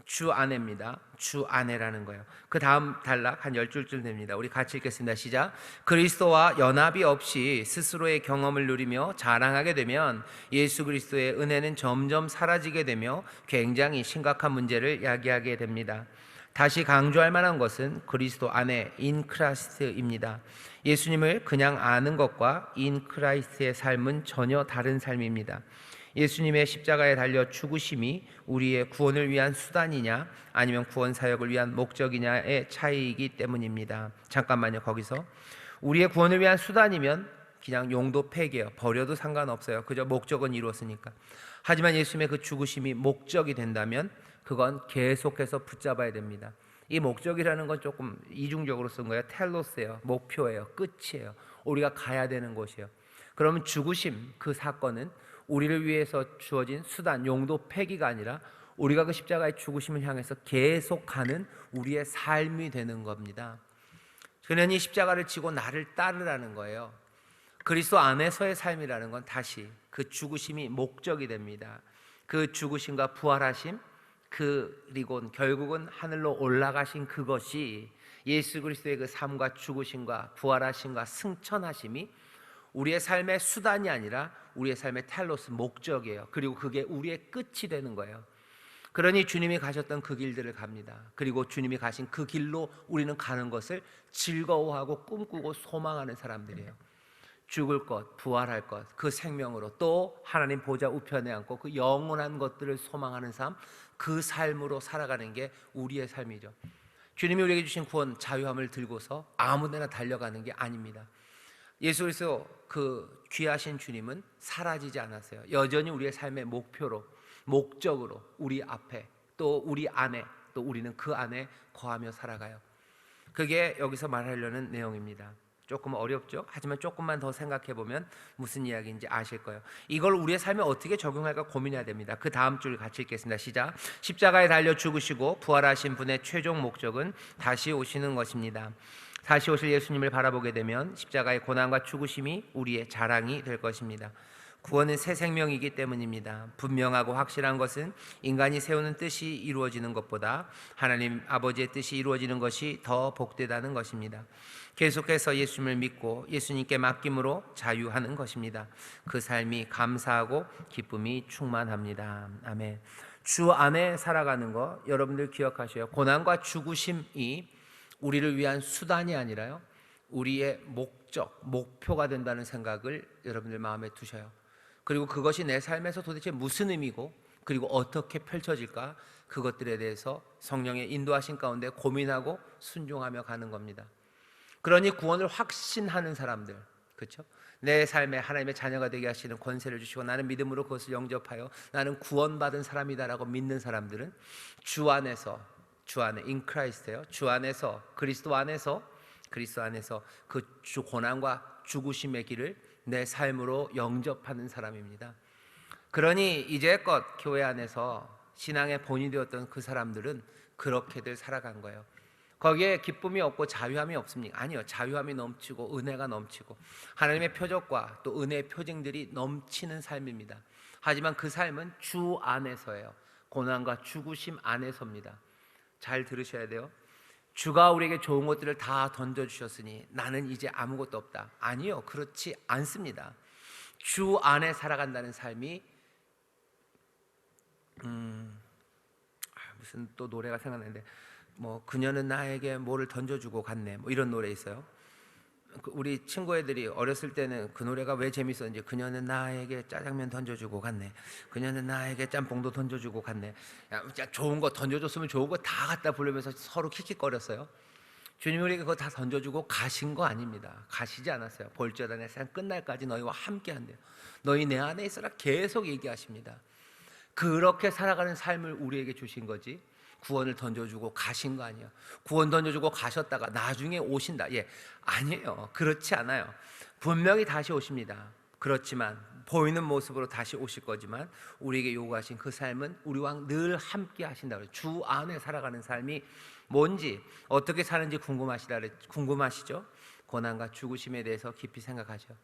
주 안에입니다. 주 안에라는 거예요. 그 다음 단락 한 10줄쯤 됩니다. 우리 같이 읽겠습니다. 시작. 그리스도와 연합이 없이 스스로의 경험을 누리며 자랑하게 되면 예수 그리스도의 은혜는 점점 사라지게 되며 굉장히 심각한 문제를 야기하게 됩니다. 다시 강조할 만한 것은 그리스도 안에 in Christ입니다. 예수님을 그냥 아는 것과 in Christ의 삶은 전혀 다른 삶입니다. 예수님의 십자가에 달려 죽으심이 우리의 구원을 위한 수단이냐 아니면 구원 사역을 위한 목적이냐의 차이이기 때문입니다. 잠깐만요. 거기서 우리의 구원을 위한 수단이면 그냥 용도 폐기예요. 버려도 상관없어요. 그저 목적은 이루었으니까. 하지만 예수님의 그 죽으심이 목적이 된다면 그건 계속해서 붙잡아야 됩니다. 이 목적이라는 건 조금 이중적으로 쓴 거예요. 텔로스예요. 목표예요. 끝이에요. 우리가 가야 되는 곳이에요. 그러면 죽으심, 그 사건은 우리를 위해서 주어진 수단, 용도, 폐기가 아니라 우리가 그 십자가의 죽으심을 향해서 계속하는 우리의 삶이 되는 겁니다. 그는 이 십자가를 지고 나를 따르라는 거예요. 그리스도 안에서의 삶이라는 건 다시 그 죽으심이 목적이 됩니다. 그 죽으심과 부활하심, 그리고 결국은 하늘로 올라가신 그것이 예수 그리스도의 그 삶과 죽으심과 부활하심과 승천하심이 우리의 삶의 수단이 아니라 우리의 삶의 텔로스, 목적이에요. 그리고 그게 우리의 끝이 되는 거예요. 그러니 주님이 가셨던 그 길들을 갑니다. 그리고 주님이 가신 그 길로 우리는 가는 것을 즐거워하고 꿈꾸고 소망하는 사람들이에요. 죽을 것, 부활할 것, 그 생명으로 또 하나님 보좌 우편에 앉고 그 영원한 것들을 소망하는 삶, 그 삶으로 살아가는 게 우리의 삶이죠. 주님이 우리에게 주신 구원, 자유함을 들고서 아무데나 달려가는 게 아닙니다. 예수 그리스도 그 귀하신 주님은 사라지지 않았어요. 여전히 우리의 삶의 목표로, 목적으로 우리 앞에, 또 우리 안에, 또 우리는 그 안에 거하며 살아가요. 그게 여기서 말하려는 내용입니다. 조금 어렵죠? 하지만 조금만 더 생각해 보면 무슨 이야기인지 아실 거예요. 이걸 우리의 삶에 어떻게 적용할까 고민해야 됩니다. 그 다음 줄 같이 읽겠습니다. 시작. 십자가에 달려 죽으시고 부활하신 분의 최종 목적은 다시 오시는 것입니다. 다시 오실 예수님을 바라보게 되면 십자가의 고난과 죽으심이 우리의 자랑이 될 것입니다. 구원은 새 생명이기 때문입니다. 분명하고 확실한 것은 인간이 세우는 뜻이 이루어지는 것보다 하나님 아버지의 뜻이 이루어지는 것이 더 복되다는 것입니다. 계속해서 예수님을 믿고 예수님께 맡김으로 자유하는 것입니다. 그 삶이 감사하고 기쁨이 충만합니다. 아멘. 주 안에 살아가는 거 여러분들 기억하셔요. 고난과 죽으심이 우리를 위한 수단이 아니라요, 우리의 목적, 목표가 된다는 생각을 여러분들 마음에 두셔요. 그리고 그것이 내 삶에서 도대체 무슨 의미고 그리고 어떻게 펼쳐질까, 그것들에 대해서 성령의 인도하신 가운데 고민하고 순종하며 가는 겁니다. 그러니 구원을 확신하는 사람들, 그렇죠? 내 삶에 하나님의 자녀가 되게 하시는 권세를 주시고 나는 믿음으로 그것을 영접하여 나는 구원받은 사람이다라고 믿는 사람들은 주 안에서, 주 안에 in Christ예요. 주 안에서, 그리스도 안에서 그 주 고난과 죽으심의 길을 내 삶으로 영접하는 사람입니다. 그러니 이제껏 교회 안에서 신앙의 본이 되었던 그 사람들은 그렇게들 살아간 거예요. 거기에 기쁨이 없고 자유함이 없습니까? 아니요. 자유함이 넘치고 은혜가 넘치고 하나님의 표적과 또 은혜의 표징들이 넘치는 삶입니다. 하지만 그 삶은 주 안에서예요. 고난과 죽으심 안에서입니다. 잘 들으셔야 돼요. 주가 우리에게 좋은 것들을 다 던져주셨으니 나는 이제 아무것도 없다. 아니요, 그렇지 않습니다. 주 안에 살아간다는 삶이 무슨 또 노래가 생각나는데 뭐 그녀는 나에게 뭐를 던져주고 갔네, 뭐 이런 노래 있어요. 우리 친구 애들이 어렸을 때는 그 노래가 왜 재밌었는지, 그녀는 나에게 짜장면 던져주고 갔네, 그녀는 나에게 짬뽕도 던져주고 갔네. 야, 좋은 거 던져줬으면 좋은 거 다 갖다 부르면서 서로 킥킥거렸어요. 주님 우리에게 그거 다 던져주고 가신 거 아닙니다. 가시지 않았어요. 볼지어다 내 세상 끝날까지 너희와 함께 한대요. 너희 내 안에 있어라 계속 얘기하십니다. 그렇게 살아가는 삶을 우리에게 주신 거지 구원을 던져주고 가신 거 아니에요. 구원 던져주고 가셨다가 나중에 오신다, 예, 아니에요. 그렇지 않아요. 분명히 다시 오십니다. 그렇지만 보이는 모습으로 다시 오실 거지만 우리에게 요구하신 그 삶은 우리와 늘 함께 하신다. 주 안에 살아가는 삶이 뭔지 어떻게 사는지 궁금하시죠? 고난과 죽으심에 대해서 깊이 생각하죠.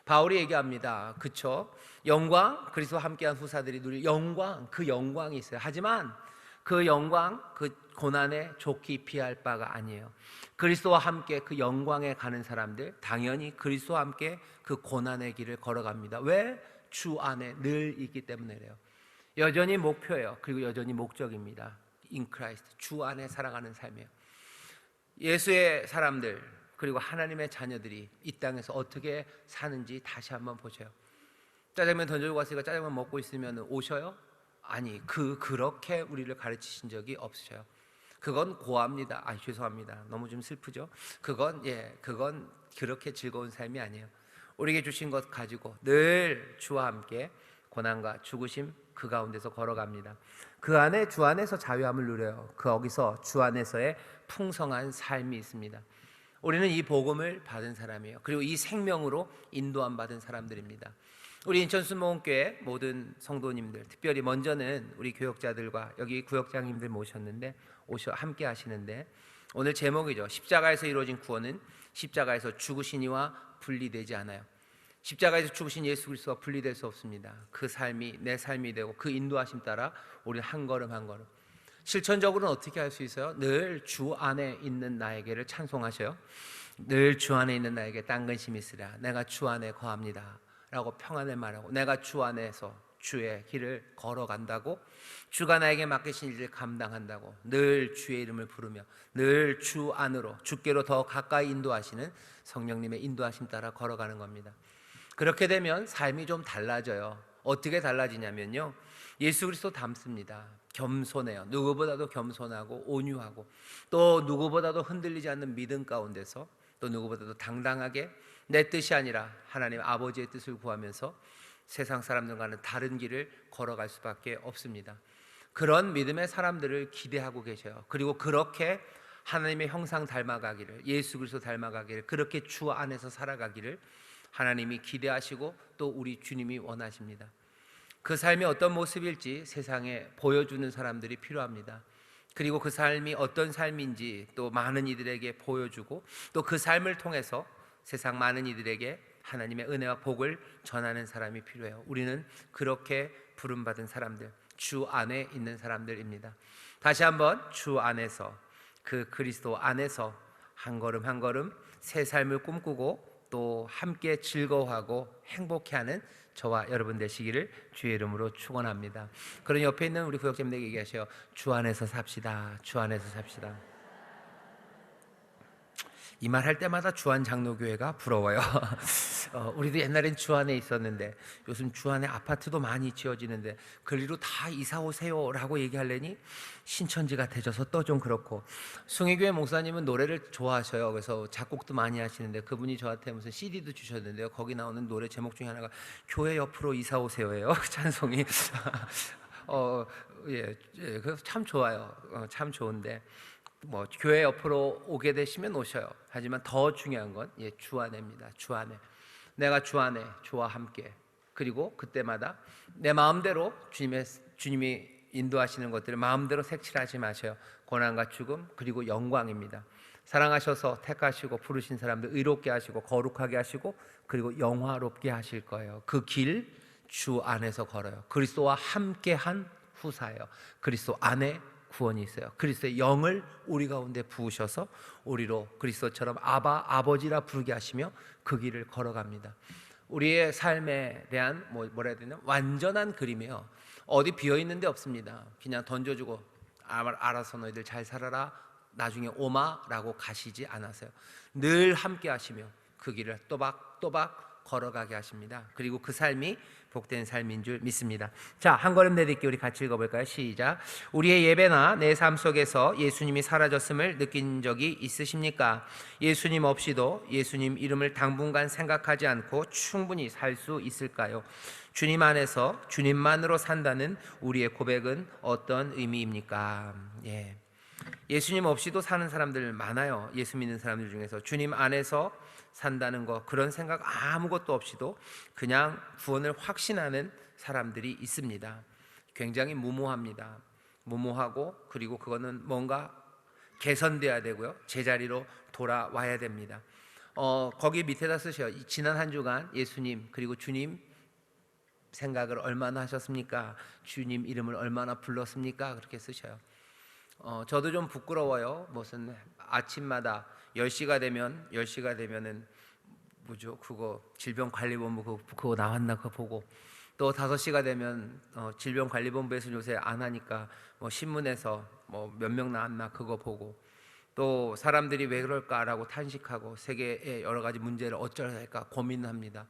바울이 얘기합니다. 그쵸? 영광, 그리스도와 함께한 후사들이 누릴 영광, 그 영광이 있어요. 하지만 그 영광, 그 고난에 좋게 비할 바가 아니에요. 그리스도와 함께 그 영광에 가는 사람들 당연히 그리스도와 함께 그 고난의 길을 걸어갑니다. 왜? 주 안에 늘 있기 때문에 그래요. 여전히 목표예요. 그리고 여전히 목적입니다. In Christ, 주 안에 살아가는 삶이에요. 예수의 사람들 그리고 하나님의 자녀들이 이 땅에서 어떻게 사는지 다시 한번 보세요. 짜장면 던져주고 왔으니까 짜장면 먹고 있으면 오셔요? 아니, 그렇게 우리를 가르치신 적이 없으셔요. 그건 고아입니다. 죄송합니다. 너무 좀 슬프죠? 그건 그렇게 즐거운 삶이 아니에요. 우리에게 주신 것 가지고 늘 주와 함께 고난과 죽으심 그 가운데서 걸어갑니다. 그 안에 주 안에서 자유함을 누려요. 거기서 주 안에서의 풍성한 삶이 있습니다. 우리는 이 복음을 받은 사람이에요. 그리고 이 생명으로 인도함 받은 사람들입니다. 우리 인천순복음교회 모든 성도님들, 특별히 먼저는 우리 교역자들과 여기 구역장님들 모셨는데 함께 하시는데, 오늘 제목이죠. 십자가에서 이루어진 구원은 십자가에서 죽으신 이와 분리되지 않아요. 십자가에서 죽으신 예수 그리스도와 분리될 수 없습니다. 그 삶이 내 삶이 되고 그 인도하심 따라 우리 한 걸음 한 걸음. 실천적으로는 어떻게 할 수 있어요? 늘 주 안에 있는 나에게를 찬송하셔요. 늘 주 안에 있는 나에게 딴 근심 있으랴. 내가 주 안에 거합니다 라고 평안을 말하고, 내가 주 안에서 주의 길을 걸어간다고, 주가 나에게 맡기신 일을 감당한다고 늘 주의 이름을 부르며 늘 주 안으로, 주께로 더 가까이 인도하시는 성령님의 인도하심 따라 걸어가는 겁니다. 그렇게 되면 삶이 좀 달라져요. 어떻게 달라지냐면요, 예수 그리스도 닮습니다. 겸손해요. 누구보다도 겸손하고 온유하고, 또 누구보다도 흔들리지 않는 믿음 가운데서, 또 누구보다도 당당하게 내 뜻이 아니라 하나님 아버지의 뜻을 구하면서 세상 사람들과는 다른 길을 걸어갈 수밖에 없습니다. 그런 믿음의 사람들을 기대하고 계셔요. 그리고 그렇게 하나님의 형상 닮아가기를, 예수 그리스도 닮아가기를, 그렇게 주 안에서 살아가기를 하나님이 기대하시고 또 우리 주님이 원하십니다. 그 삶이 어떤 모습일지 세상에 보여주는 사람들이 필요합니다. 그리고 그 삶이 어떤 삶인지 또 많은 이들에게 보여주고, 또 그 삶을 통해서 세상 많은 이들에게 하나님의 은혜와 복을 전하는 사람이 필요해요. 우리는 그렇게 부름받은 사람들, 주 안에 있는 사람들입니다. 다시 한번 주 안에서, 그 그리스도 안에서 한 걸음 한 걸음 새 삶을 꿈꾸고 또 함께 즐거워하고 행복해하는 저와 여러분 되시기를 주의 이름으로 축원합니다. 그런 옆에 있는 우리 구역자님들에게 얘기하셔요. 주 안에서 삽시다. 주 안에서 삽시다. 이 말 할 때마다 주안 장로교회가 부러워요. 우리도 옛날엔 주안에 있었는데 요즘 주안에 아파트도 많이 지어지는데 그리로 다 이사 오세요 라고 얘기하려니 신천지 같아져서 또 좀 그렇고, 숭의교회 목사님은 노래를 좋아하셔요. 그래서 작곡도 많이 하시는데 그분이 저한테 무슨 CD도 주셨는데요, 거기 나오는 노래 제목 중에 하나가 교회 옆으로 이사 오세요예요. 찬송이. 그래서 참 좋아요. 참 좋은데 교회 옆으로 오게 되시면 오셔요. 하지만 더 중요한 건 주 안에입니다. 주 안에. 내가 주 안에 주와 함께, 그리고 그때마다 내 마음대로 주님이 인도하시는 것들을 마음대로 색칠하지 마셔요. 고난과 죽음 그리고 영광입니다. 사랑하셔서 택하시고 부르신 사람들 의롭게 하시고 거룩하게 하시고 그리고 영화롭게 하실 거예요. 그 길 주 안에서 걸어요. 그리스도와 함께한 후사예요. 그리스도 안에 구원이 있어요. 그리스도의 영을 우리 가운데 부으셔서 우리로 그리스도처럼 아바, 아버지라 부르게 하시며 그 길을 걸어갑니다. 우리의 삶에 대한 뭐라 해야 되나, 완전한 그림이에요. 어디 비어있는 데 없습니다. 그냥 던져주고 알아서 너희들 잘 살아라 나중에 오마라고 가시지 않았어요. 늘 함께 하시며 그 길을 또박또박 걸어가게 하십니다. 그리고 그 삶이 복된 삶인 줄 믿습니다. 자, 한 걸음 내딛기 우리 같이 읽어볼까요? 시작. 우리의 예배나 내 삶 속에서 예수님이 사라졌음을 느낀 적이 있으십니까? 예수님 없이도 예수님 이름을 당분간 생각하지 않고 충분히 살 수 있을까요? 주님 안에서 주님만으로 산다는 우리의 고백은 어떤 의미입니까? 예수님 없이도 사는 사람들 많아요. 예수 믿는 사람들 중에서 주님 안에서 산다는 거, 그런 생각 아무것도 없이도 그냥 구원을 확신하는 사람들이 있습니다. 굉장히 무모합니다. 무모하고, 그리고 그거는 뭔가 개선돼야 되고요, 제자리로 돌아와야 됩니다. 거기 밑에다 쓰셔요. 지난 한 주간 예수님 그리고 주님 생각을 얼마나 하셨습니까? 주님 이름을 얼마나 불렀습니까? 그렇게 쓰셔요. 저도 좀 부끄러워요. 무슨 아침마다 10시가 되면은 뭐죠? 그거 질병관리본부 그거 나왔나 그거 보고, 또 5시가 되면 질병관리본부에서 요새 안 하니까 신문에서 몇 명 나왔나 그거 보고, 또 사람들이 왜 그럴까라고 탄식하고 세계의 여러 가지 문제를 어쩌야 할까 고민합니다.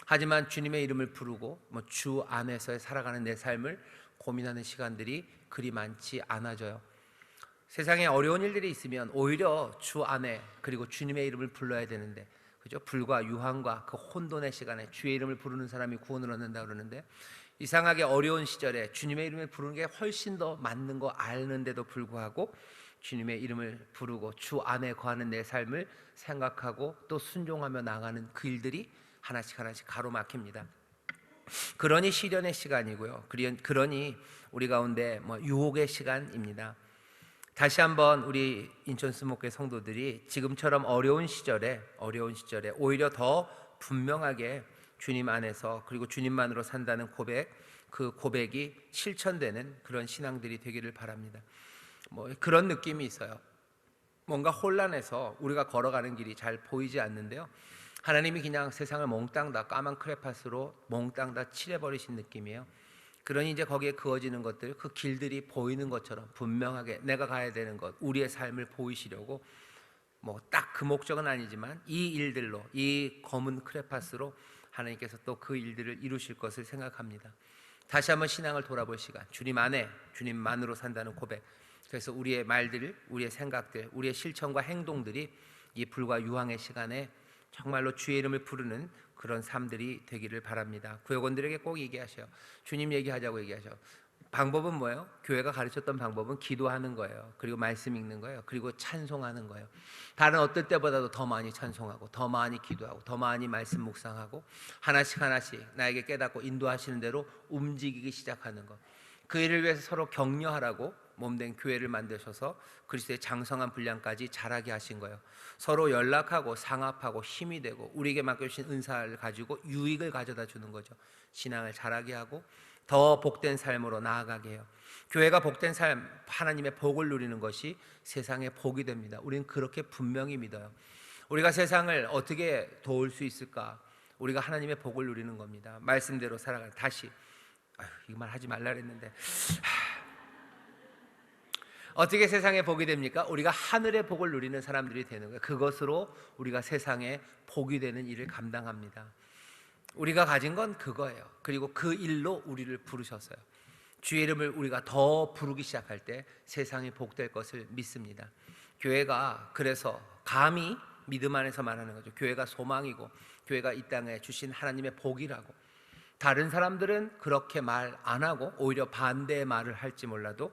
하지만 주님의 이름을 부르고 주 안에서 살아가는 내 삶을 고민하는 시간들이 그리 많지 않아져요. 세상에 어려운 일들이 있으면 오히려 주 안에 그리고 주님의 이름을 불러야 되는데, 그죠? 불과 유황과 그 혼돈의 시간에 주의 이름을 부르는 사람이 구원을 얻는다 그러는데, 이상하게 어려운 시절에 주님의 이름을 부르는 게 훨씬 더 맞는 거 아는데도 불구하고 주님의 이름을 부르고 주 안에 거하는 내 삶을 생각하고 또 순종하며 나가는 그 일들이 하나씩 가로막힙니다. 그러니 시련의 시간이고요. 그러니 우리 가운데 유혹의 시간입니다. 다시 한번 우리 인천 수목회 성도들이 지금처럼 어려운 시절에 오히려 더 분명하게 주님 안에서 그리고 주님만으로 산다는 고백, 그 고백이 실천되는 그런 신앙들이 되기를 바랍니다. 그런 느낌이 있어요. 뭔가 혼란해서 우리가 걸어가는 길이 잘 보이지 않는데요, 하나님이 그냥 세상을 몽땅 다 까만 크레파스로 몽땅 다 칠해버리신 느낌이에요. 그러니 이제 거기에 그어지는 것들, 그 길들이 보이는 것처럼 분명하게 내가 가야 되는 것, 우리의 삶을 보이시려고 딱 그 목적은 아니지만 이 일들로, 이 검은 크레파스로 하나님께서 또 그 일들을 이루실 것을 생각합니다. 다시 한번 신앙을 돌아볼 시간, 주님 안에 주님만으로 산다는 고백. 그래서 우리의 말들, 우리의 생각들, 우리의 실천과 행동들이 이 불과 유황의 시간에 정말로 주의 이름을 부르는 그런 삶들이 되기를 바랍니다. 구역원들에게 꼭 얘기하셔요. 주님 얘기하자고 얘기하셔. 방법은 뭐예요? 교회가 가르쳤던 방법은 기도하는 거예요. 그리고 말씀 읽는 거예요. 그리고 찬송하는 거예요. 다른 어떨 때보다도 더 많이 찬송하고, 더 많이 기도하고, 더 많이 말씀 묵상하고, 하나씩 나에게 깨닫고 인도하시는 대로 움직이기 시작하는 것. 그 일을 위해서 서로 격려하라고 몸된 교회를 만드셔서 그리스도의 장성한 분량까지 자라게 하신 거예요. 서로 연락하고 상합하고 힘이 되고 우리에게 맡겨주신 은사를 가지고 유익을 가져다 주는 거죠. 신앙을 자라게 하고 더 복된 삶으로 나아가게 해요. 교회가 복된 삶, 하나님의 복을 누리는 것이 세상의 복이 됩니다. 우리는 그렇게 분명히 믿어요. 우리가 세상을 어떻게 도울 수 있을까? 우리가 하나님의 복을 누리는 겁니다. 말씀대로 살아가는. 다시 이 말 하지 말라 그랬는데 어떻게 세상에 복이 됩니까? 우리가 하늘의 복을 누리는 사람들이 되는 거예요. 그것으로 우리가 세상에 복이 되는 일을 감당합니다. 우리가 가진 건 그거예요. 그리고 그 일로 우리를 부르셨어요. 주의 이름을 우리가 더 부르기 시작할 때 세상이 복될 것을 믿습니다. 교회가 그래서 감히 믿음 안에서 말하는 거죠. 교회가 소망이고 교회가 이 땅에 주신 하나님의 복이라고. 다른 사람들은 그렇게 말 안 하고 오히려 반대의 말을 할지 몰라도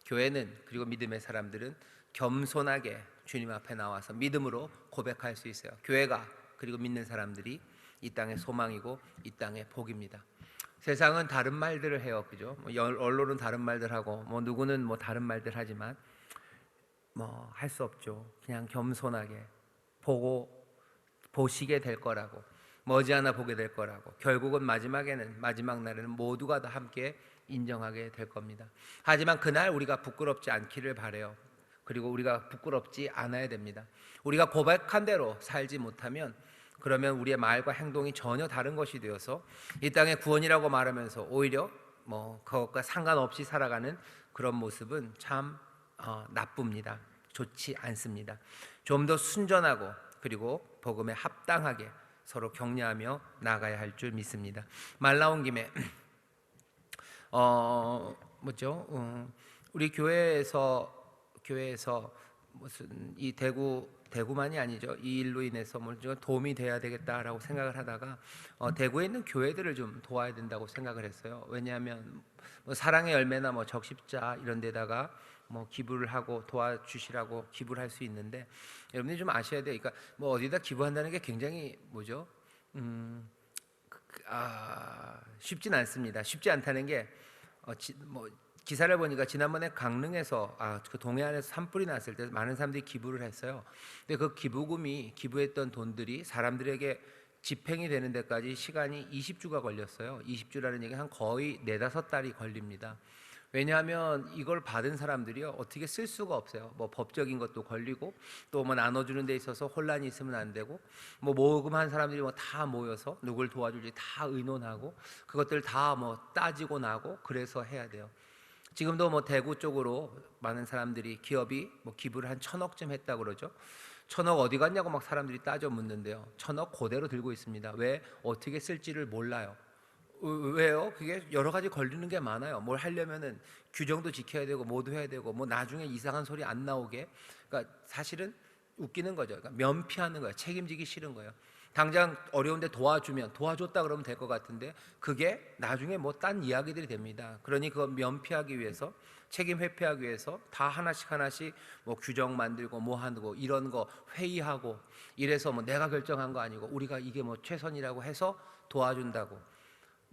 교회는, 그리고 믿음의 사람들은 겸손하게 주님 앞에 나와서 믿음으로 고백할 수 있어요. 교회가, 그리고 믿는 사람들이 이 땅의 소망이고 이 땅의 복입니다. 세상은 다른 말들을 해요, 그죠? 언론은 다른 말들 하고 누구는 다른 말들 하지만 할 수 없죠. 그냥 겸손하게 보시게 될 거라고, 머지않아 보게 될 거라고, 결국은 마지막 날에는 모두가 다 함께 인정하게 될 겁니다. 하지만 그날 우리가 부끄럽지 않기를 바라요. 그리고 우리가 부끄럽지 않아야 됩니다. 우리가 고백한 대로 살지 못하면 그러면 우리의 말과 행동이 전혀 다른 것이 되어서 이 땅의 구원이라고 말하면서 오히려 그것과 상관없이 살아가는 그런 모습은 참 나쁩니다. 좋지 않습니다. 좀 더 순전하고 그리고 복음에 합당하게 서로 격려하며 나가야 할 줄 믿습니다. 말 나온 김에 우리 교회에서 무슨 이 대구만이 아니죠. 이 일로 인해서 좀 도움이 돼야 되겠다라고 생각을 하다가 대구에 있는 교회들을 좀 도와야 된다고 생각을 했어요. 왜냐하면 사랑의 열매나 적십자 이런 데다가 기부를 하고 도와주시라고 기부를 할 수 있는데, 여러분들이 좀 아셔야 돼요. 그러니까 어디다 기부한다는 게 굉장히 쉽진 않습니다. 쉽지 않다는 게 기사를 보니까 지난번에 강릉에서 그 동해안에서 산불이 났을 때 많은 사람들이 기부를 했어요. 근데 그 기부했던 돈들이 사람들에게 집행이 되는 데까지 시간이 20주가 걸렸어요. 20주라는 얘기는 한 거의 4-5달이 걸립니다. 왜냐하면 이걸 받은 사람들이요 어떻게 쓸 수가 없어요. 법적인 것도 걸리고 또 나눠주는 데 있어서 혼란이 있으면 안 되고 모금한 사람들이 다 모여서 누굴 도와줄지 다 의논하고 그것들 다 따지고 나고 그래서 해야 돼요. 지금도 대구 쪽으로 많은 사람들이 기업이 기부를 한 1,000억쯤 했다 그러죠. 1,000억 어디 갔냐고 막 사람들이 따져 묻는데요. 1,000억 그대로 들고 있습니다. 왜? 어떻게 쓸지를 몰라요. 왜요? 그게 여러 가지 걸리는 게 많아요. 뭘 하려면은 규정도 지켜야 되고 뭐도 해야 되고 나중에 이상한 소리 안 나오게. 그러니까 사실은 웃기는 거죠. 그러니까 면피하는 거예요. 책임지기 싫은 거예요. 당장 어려운데 도와줬다 그러면 될 것 같은데 그게 나중에 딴 이야기들이 됩니다. 그러니 그거 면피하기 위해서, 책임 회피하기 위해서 다 하나씩 규정 만들고 하고 이런 거 회의하고 이래서 내가 결정한 거 아니고 우리가 이게 최선이라고 해서 도와준다고.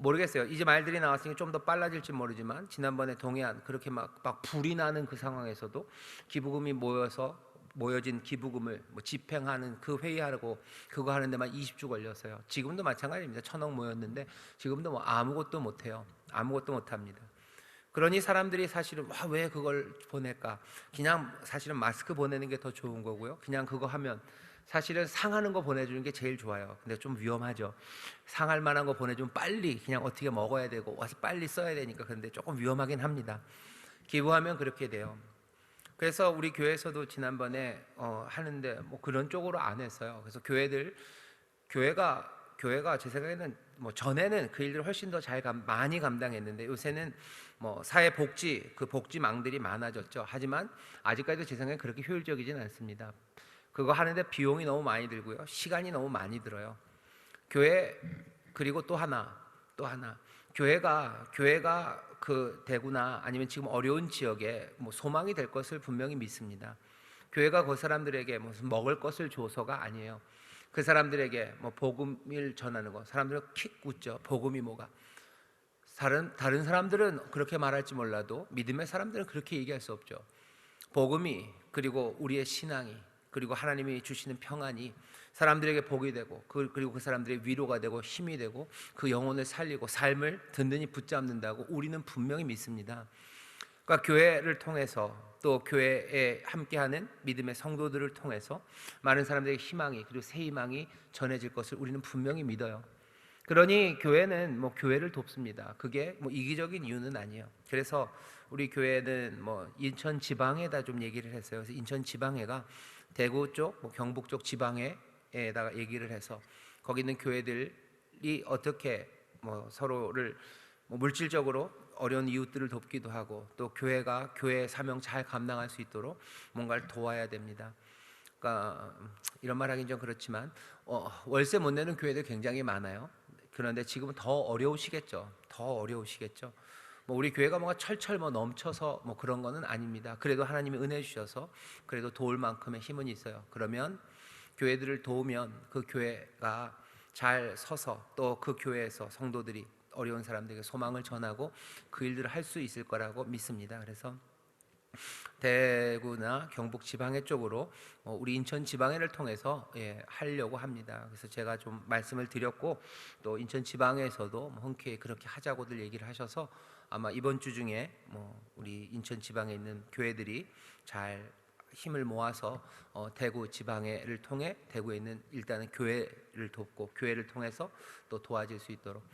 모르겠어요. 이제 말들이 나왔으니 좀 더 빨라질지 모르지만 지난번에 동해안 그렇게 막 불이 나는 그 상황에서도 기부금이 모여진 기부금을 뭐 집행하는 그 회의하고 그거 하는 데만 20주 걸렸어요. 지금도 마찬가지입니다. 1,000억 모였는데 지금도 뭐 아무것도 못 해요. 아무것도 못 합니다. 그러니 사람들이 사실은 왜 그걸 보낼까? 그냥 사실은 마스크 보내는 게 더 좋은 거고요. 그냥 그거 하면 사실은 상하는 거 보내주는 게 제일 좋아요. 근데 좀 위험하죠. 상할 만한 거 보내주면 빨리 그냥 어떻게 먹어야 되고 와서 빨리 써야 되니까. 그런데 조금 위험하긴 합니다. 기부하면 그렇게 돼요. 그래서 우리 교회에서도 지난번에 하는데 뭐 그런 쪽으로 안 했어요. 그래서 교회가 제 생각에는 뭐 전에는 그 일들을 훨씬 더 많이 감당했는데 요새는 뭐 사회복지 그 복지망들이 많아졌죠. 하지만 아직까지도 제 생각에 그렇게 효율적이진 않습니다. 그거 하는데 비용이 너무 많이 들고요. 시간이 너무 많이 들어요. 교회 그리고 또 하나 교회가 그 대구나 아니면 지금 어려운 지역에 뭐 소망이 될 것을 분명히 믿습니다. 교회가 그 사람들에게 무슨 먹을 것을 줘서가 아니에요. 그 사람들에게 뭐 복음을 전하는 거. 사람들은 킥 웃죠. 복음이 뭐가? 다른 사람들은 그렇게 말할지 몰라도 믿음의 사람들은 그렇게 얘기할 수 없죠. 복음이 그리고 우리의 신앙이 그리고 하나님이 주시는 평안이 사람들에게 복이 되고 그리고 그 사람들의 위로가 되고 힘이 되고 그 영혼을 살리고 삶을 든든히 붙잡는다고 우리는 분명히 믿습니다. 그러니까 교회를 통해서 또 교회에 함께하는 믿음의 성도들을 통해서 많은 사람들에게 희망이 그리고 새 희망이 전해질 것을 우리는 분명히 믿어요. 그러니 교회는 뭐 교회를 돕습니다. 그게 뭐 이기적인 이유는 아니에요. 그래서 우리 교회는 뭐 인천 지방에다 좀 얘기를 했어요. 그래서 인천 지방회가 대구 쪽, 뭐 경북 쪽 지방에다가 얘기를 해서 거기 있는 교회들이 어떻게 뭐 서로를 뭐 물질적으로 어려운 이웃들을 돕기도 하고 또 교회가 교회의 사명 잘 감당할 수 있도록 뭔가를 도와야 됩니다. 그러니까 이런 말하긴 좀 그렇지만 월세 못 내는 교회들 굉장히 많아요. 그런데 지금은 더 어려우시겠죠. 뭐 우리 교회가 뭔가 철철 뭐 넘쳐서 뭐 그런 거는 아닙니다. 그래도 하나님이 은혜 주셔서 그래도 도울 만큼의 힘은 있어요. 그러면 교회들을 도우면 그 교회가 잘 서서 또 그 교회에서 성도들이 어려운 사람들에게 소망을 전하고 그 일들을 할 수 있을 거라고 믿습니다. 그래서 대구나 경북 지방해 쪽으로 우리 인천 지방해를 통해서 하려고 합니다. 그래서 제가 좀 말씀을 드렸고 또 인천 지방에서도 흔쾌히 그렇게 하자고들 얘기를 하셔서 아마 이번 주 중에 우리 인천 지방에 있는 교회들이 잘 힘을 모아서 대구 지방회를 통해 대구에 있는 일단은 교회를 돕고 교회를 통해서 또 도와질 수 있도록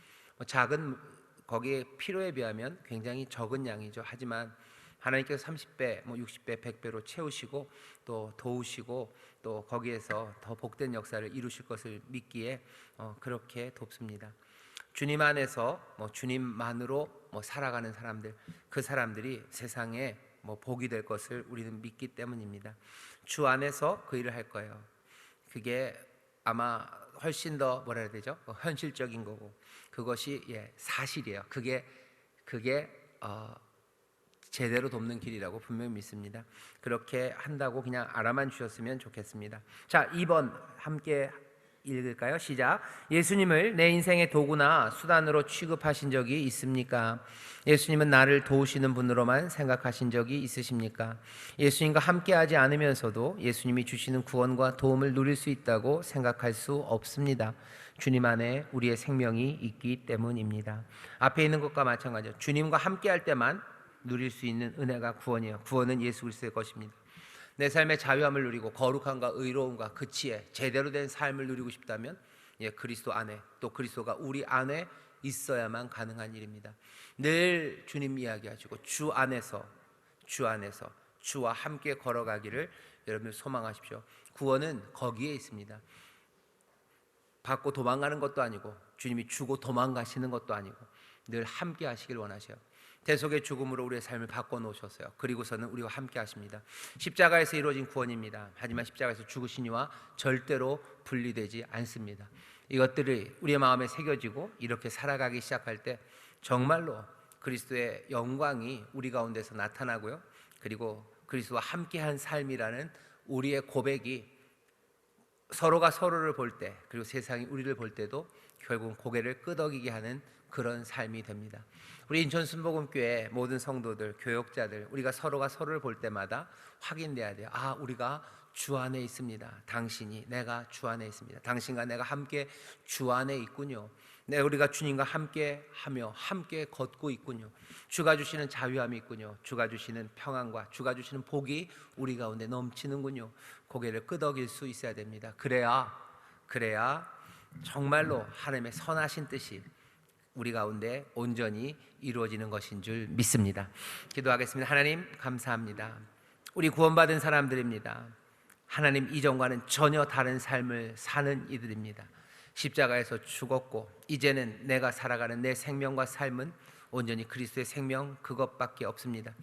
작은 거기에 필요에 비하면 굉장히 적은 양이죠. 하지만 하나님께서 30배, 60배, 100배로 채우시고 또 도우시고 또 거기에서 더 복된 역사를 이루실 것을 믿기에 그렇게 돕습니다. 주님 안에서 주님만으로 살아가는 사람들, 그 사람들이 세상에 복이 될 것을 우리는 믿기 때문입니다. 주 안에서 그 일을 할 거예요. 그게 아마 훨씬 더 뭐라 해야 되죠? 현실적인 거고 그것이 사실이에요. 그게 제대로 돕는 길이라고 분명히 믿습니다. 그렇게 한다고 그냥 알아만 주셨으면 좋겠습니다. 자, 2번 함께 읽을까요? 시작. 예수님을 내 인생의 도구나 수단으로 취급하신 적이 있습니까? 예수님은 나를 도우시는 분으로만 생각하신 적이 있으십니까? 예수님과 함께하지 않으면서도 예수님이 주시는 구원과 도움을 누릴 수 있다고 생각할 수 없습니다. 주님 안에 우리의 생명이 있기 때문입니다. 앞에 있는 것과 마찬가지죠. 주님과 함께할 때만 누릴 수 있는 은혜가 구원이에요. 구원은 예수 그리스도의 것입니다. 내 삶의 자유함을 누리고 거룩함과 의로움과 그 지혜 제대로 된 삶을 누리고 싶다면 그리스도 안에 또 그리스도가 우리 안에 있어야만 가능한 일입니다. 늘 주님 이야기하시고 주 안에서 주와 함께 걸어가기를 여러분 소망하십시오. 구원은 거기에 있습니다. 받고 도망가는 것도 아니고 주님이 주고 도망가시는 것도 아니고 늘 함께 하시길 원하셔요. 대속의 죽음으로 우리의 삶을 바꿔놓으셨어요. 그리고서는 우리와 함께 하십니다. 십자가에서 이루어진 구원입니다. 하지만 십자가에서 죽으신 이와 절대로 분리되지 않습니다. 이것들이 우리의 마음에 새겨지고 이렇게 살아가기 시작할 때 정말로 그리스도의 영광이 우리 가운데서 나타나고요. 그리고 그리스도와 함께한 삶이라는 우리의 고백이 서로가 서로를 볼 때 그리고 세상이 우리를 볼 때도 결국 고개를 끄덕이게 하는 그런 삶이 됩니다. 우리 인천 순복음교회 모든 성도들, 교역자들, 우리가 서로가 서로를 볼 때마다 확인돼야 돼요. 아, 우리가 주 안에 있습니다. 당신이, 내가 주 안에 있습니다. 당신과 내가 함께 주 안에 있군요. 네, 우리가 주님과 함께 하며 함께 걷고 있군요. 주가 주시는 자유함이 있군요. 주가 주시는 평안과 주가 주시는 복이 우리 가운데 넘치는군요. 고개를 끄덕일 수 있어야 됩니다. 그래야 정말로 하나님의 선하신 뜻이 우리 가운데 온전히 이루어지는 것인 줄 믿습니다. 기도하겠습니다. 하나님 감사합니다. 우리 구원받은 사람들입니다. 하나님 이전과는 전혀 다른 삶을 사는 이들입니다. 십자가에서 죽었고 이제는 내가 살아가는 내 생명과 삶은 온전히 그리스도의 생명 그것밖에 없습니다.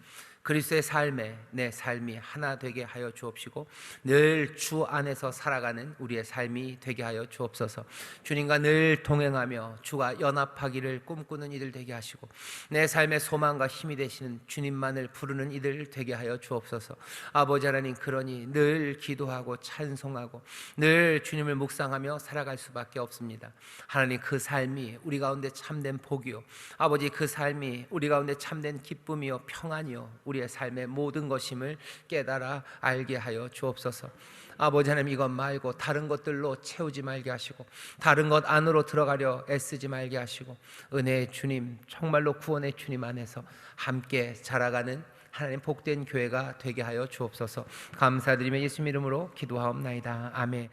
그리스도의 삶에 내 삶이 하나 되게 하여 주옵시고 늘 주 안에서 살아가는 우리의 삶이 되게 하여 주옵소서. 주님과 늘 동행하며 주가 연합하기를 꿈꾸는 이들 되게 하시고 내 삶의 소망과 힘이 되시는 주님만을 부르는 이들 되게 하여 주옵소서. 아버지 하나님, 그러니 늘 기도하고 찬송하고 늘 주님을 묵상하며 살아갈 수밖에 없습니다. 하나님, 그 삶이 우리 가운데 참된 복이요, 아버지 그 삶이 우리 가운데 참된 기쁨이요 평안이요 우리의 삶의 모든 것임을 깨달아 알게 하여 주옵소서. 아버지 하나님, 이것 말고 다른 것들로 채우지 말게 하시고 다른 것 안으로 들어가려 애쓰지 말게 하시고 은혜의 주님, 정말로 구원의 주님 안에서 함께 자라가는 하나님 복된 교회가 되게 하여 주옵소서. 감사드리며 예수님 이름으로 기도하옵나이다. 아멘.